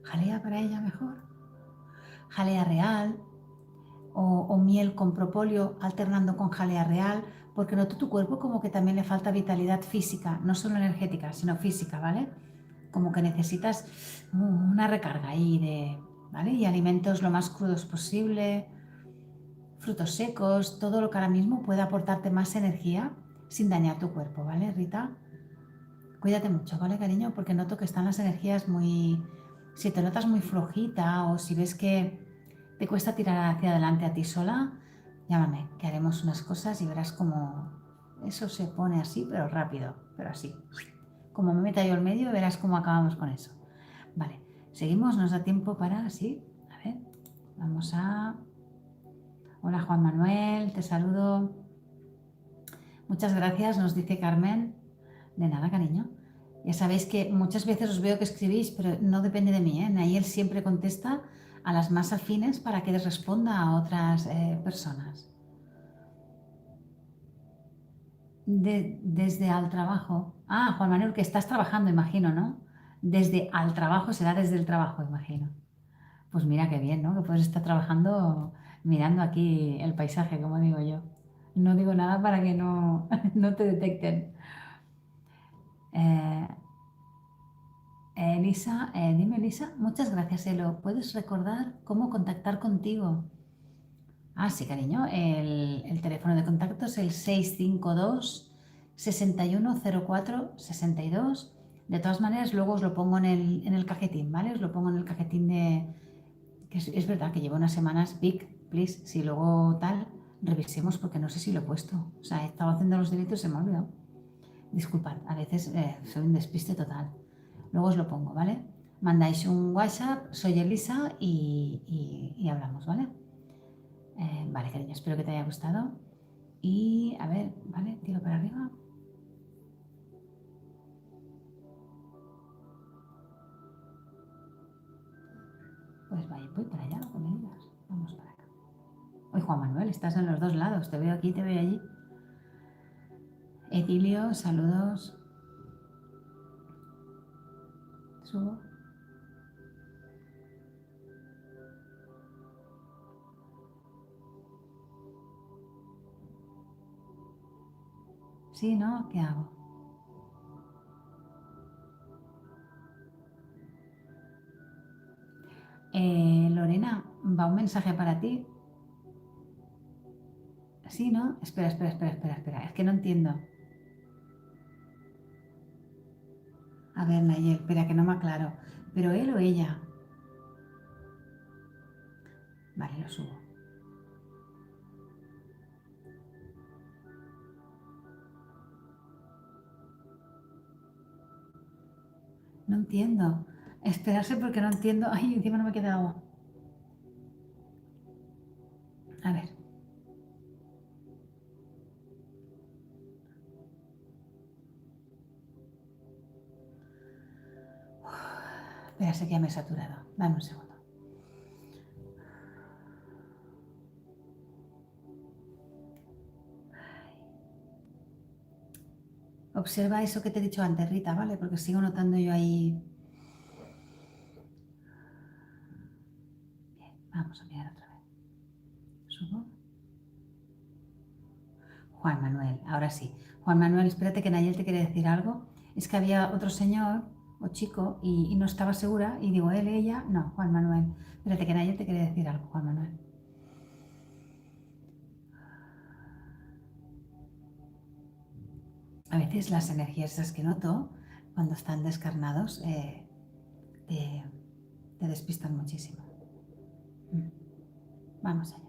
Speaker 1: Jalea para ella mejor. Jalea real, o miel con propóleo alternando con jalea real, porque noto tu cuerpo como que también le falta vitalidad física, no solo energética, sino física, ¿vale? Como que necesitas una recarga ahí ¿vale? Y alimentos lo más crudos posible, frutos secos, todo lo que ahora mismo pueda aportarte más energía sin dañar tu cuerpo, ¿vale, Rita? Cuídate mucho, ¿vale, cariño? Porque noto que están las energías muy... Si te notas muy flojita o si ves que te cuesta tirar hacia adelante a ti sola, llámame, que haremos unas cosas y verás cómo eso se pone así, pero rápido, pero así. Como me meta yo al medio, verás cómo acabamos con eso. Vale, seguimos, nos da tiempo para... Sí, a ver, vamos a... Hola Juan Manuel, te saludo. Muchas gracias, nos dice Carmen. De nada, cariño. Ya sabéis que muchas veces os veo que escribís, pero no depende de mí, ¿eh? Nayel siempre contesta a las más afines para que les responda a otras personas. Desde al trabajo. Ah, Juan Manuel, que estás trabajando, imagino, ¿no? Desde al trabajo será desde el trabajo, imagino. Pues mira qué bien, ¿no? Que puedes estar trabajando mirando aquí el paisaje, como digo yo. No digo nada para que no, no te detecten. Eh, Elisa, dime Elisa, muchas gracias, Elo. ¿Puedes recordar cómo contactar contigo? Ah, sí, cariño, el teléfono de contacto es el 652 610462. De todas maneras, luego os lo pongo en el cajetín, ¿vale? Os lo pongo en el cajetín de... Que es verdad que llevo unas semanas, big, please, si luego tal, revisemos porque no sé si lo he puesto. O sea, he estado haciendo los delitos y se me ha olvidado. Disculpad, a veces soy un despiste total. Luego os lo pongo, ¿vale? Mandáis un WhatsApp, soy Elisa y hablamos, ¿vale? Vale, cariño, espero que te haya gustado. Y a ver, ¿vale? Tiro para arriba. Pues vaya, pues voy para allá, lo que me digas. Vamos para acá. Oye, Juan Manuel, estás en los dos lados. Te veo aquí, te veo allí. Edilio, saludos. Subo. Sí, ¿no? ¿Qué hago? Lorena, va un mensaje para ti. Sí, ¿no? Espera. Es que no entiendo. A ver, Nayel, espera que no me aclaro. ¿Pero él o ella? Vale, lo subo. No entiendo. Esperarse porque no entiendo. Ay, encima no me queda agua. A ver. Espera, sé que ya me he saturado. Dame un segundo. Observa eso que te he dicho antes, Rita, ¿vale? Porque sigo notando yo ahí. Bien, vamos a mirar otra vez. Subo. Juan Manuel, ahora sí. Juan Manuel, espérate que Nayel te quiere decir algo. Es que había otro señor o chico y no estaba segura y digo, él, ella, no, Juan Manuel. Espérate que Nayel te quiere decir algo, Juan Manuel. A veces las energías esas que noto cuando están descarnados te despistan muchísimo. Vamos allá.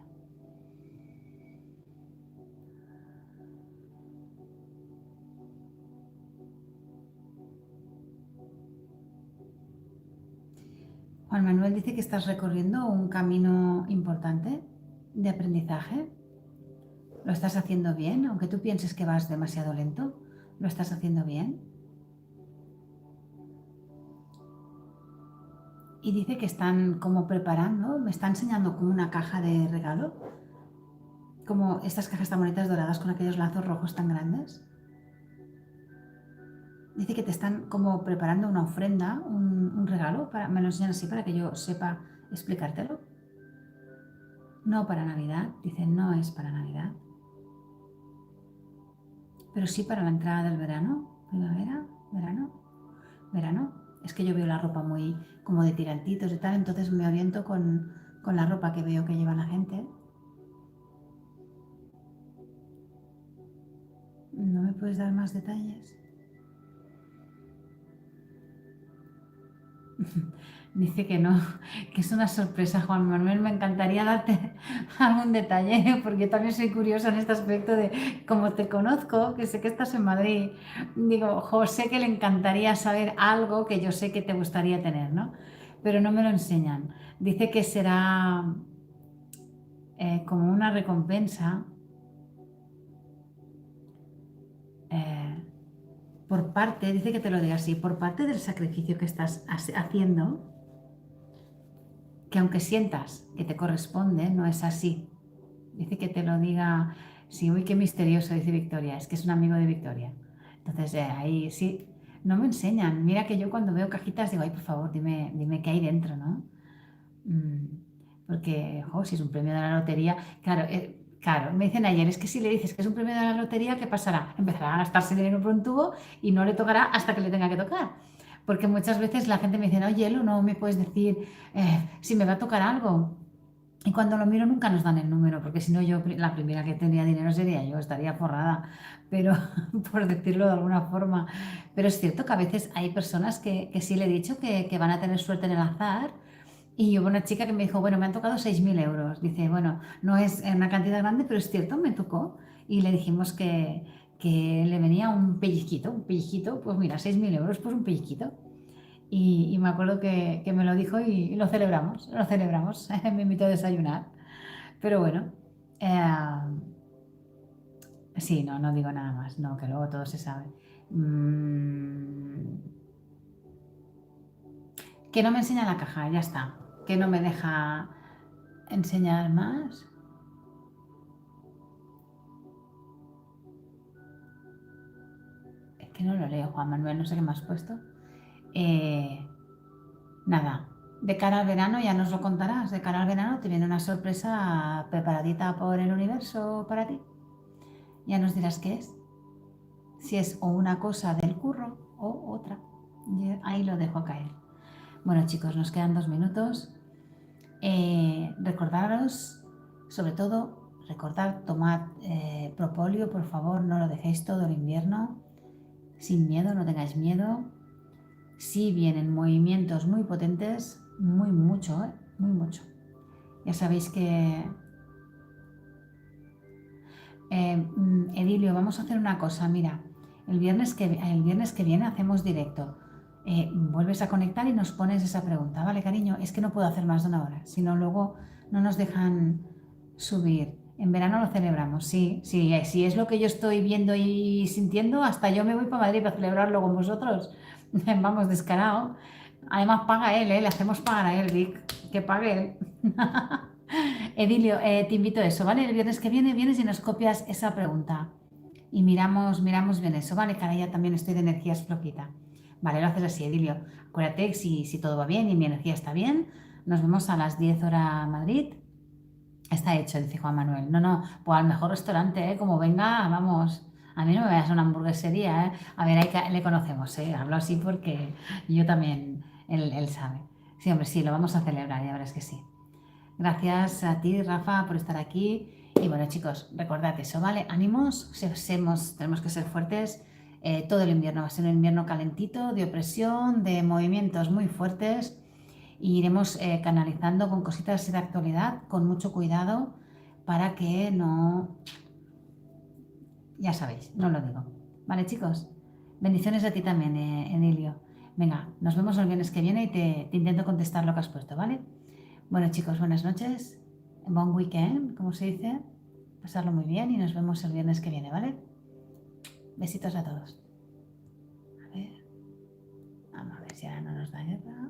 Speaker 1: Juan Manuel dice que estás recorriendo un camino importante de aprendizaje. Lo estás haciendo bien, aunque tú pienses que vas demasiado lento. Lo estás haciendo bien. Y dice que están como preparando, me está enseñando como una caja de regalo, como estas cajas tan bonitas doradas con aquellos lazos rojos tan grandes. Dice que te están como preparando una ofrenda, un regalo, me lo enseñan así para que yo sepa explicártelo. No para Navidad, dice, no es para Navidad, pero sí para la entrada del verano, primavera, verano. Es que yo veo la ropa muy como de tirantitos y tal, entonces me oriento con la ropa que veo que lleva la gente. ¿No me puedes dar más detalles? Dice que no, que es una sorpresa, Juan Manuel. Me encantaría darte algún detalle, porque yo también soy curiosa en este aspecto de cómo te conozco, que sé que estás en Madrid. Digo, José, que le encantaría saber algo que yo sé que te gustaría tener, ¿no? Pero no me lo enseñan. Dice que será como una recompensa eh, por parte, dice que te lo diga así, por parte del sacrificio que estás haciendo, que aunque sientas que te corresponde, no es así. Dice que te lo diga, sí, uy, qué misterioso, dice Victoria, es que es un amigo de Victoria. Entonces, ahí sí, no me enseñan. Mira que yo cuando veo cajitas digo, ay, por favor, dime qué hay dentro, ¿no? Porque, si es un premio de la lotería, claro, claro, me dicen ayer, es que si le dices que es un premio de la lotería, ¿qué pasará? Empezará a gastarse dinero por un tubo y no le tocará hasta que le tenga que tocar. Porque muchas veces la gente me dice, oye, Elo, no me puedes decir si me va a tocar algo. Y cuando lo miro nunca nos dan el número, porque si no yo la primera que tendría dinero sería yo, estaría forrada, pero por decirlo de alguna forma. Pero es cierto que a veces hay personas que sí le he dicho que van a tener suerte en el azar. Y hubo una chica que me dijo, bueno, me han tocado 6.000 euros. Dice, bueno, no es una cantidad grande, pero es cierto, me tocó. Y le dijimos que le venía un pellizquito, pues mira, 6.000 euros, pues un pellizquito. Y me acuerdo que me lo dijo y lo celebramos. Me invitó a desayunar. Pero bueno, sí, no digo nada más, no, que luego todo se sabe. Mm, que no me enseña la caja, ya está. que no me deja enseñar más. Es que no lo leo, Juan Manuel, no sé qué me has puesto. Nada, de cara al verano ya nos lo contarás. De cara al verano te viene una sorpresa preparadita por el universo para ti. Ya nos dirás qué es. Si es o una cosa del curro o otra. Y ahí lo dejo caer. Bueno, chicos, nos quedan 2 minutos. Recordaros, sobre todo, recordad, tomad propóleo, por favor, no lo dejéis todo el invierno. Sin miedo, no tengáis miedo. Sí vienen movimientos muy potentes, mucho, muy mucho. Ya sabéis que... Edilio, vamos a hacer una cosa, mira, el viernes que viene hacemos directo. Vuelves a conectar y nos pones esa pregunta, ¿vale, cariño? Es que no puedo hacer más de 1 hora, si no luego no nos dejan subir. En verano lo celebramos, sí, sí es lo que yo estoy viendo y sintiendo, hasta yo me voy para Madrid para celebrarlo con vosotros. Vamos, descarado. Además paga él, le hacemos pagar a él, Vic, que pague él. Edilio, te invito a eso, ¿vale? El viernes que viene vienes y nos copias esa pregunta y miramos bien eso, ¿vale? Que ahora ya también estoy de energías flojita. Vale, lo haces así, Edilio. Acuérdate que si todo va bien y mi energía está bien, nos vemos a las 10 horas Madrid. Está hecho, dice Juan Manuel. No, pues al mejor restaurante, ¿eh? Como venga, vamos. A mí no me vayas a una hamburguesería, ¿eh? A ver, le conocemos, ¿eh? Hablo así porque yo también, él sabe. Sí, hombre, sí, lo vamos a celebrar, ya verás que sí. Gracias a ti, Rafa, por estar aquí. Y bueno, chicos, recordad eso, ¿vale? Ánimos, tenemos que ser fuertes. Todo el invierno va a ser un invierno calentito, de opresión, de movimientos muy fuertes. Y iremos canalizando con cositas de actualidad, con mucho cuidado, para que no... Ya sabéis, no lo digo. ¿Vale, chicos? Bendiciones a ti también, Emilio. Venga, nos vemos el viernes que viene y te intento contestar lo que has puesto, ¿vale? Bueno, chicos, buenas noches. Buen weekend, como se dice. Pasarlo muy bien y nos vemos el viernes que viene, ¿vale? Besitos a todos. A ver, vamos a ver si ahora no nos da guerra.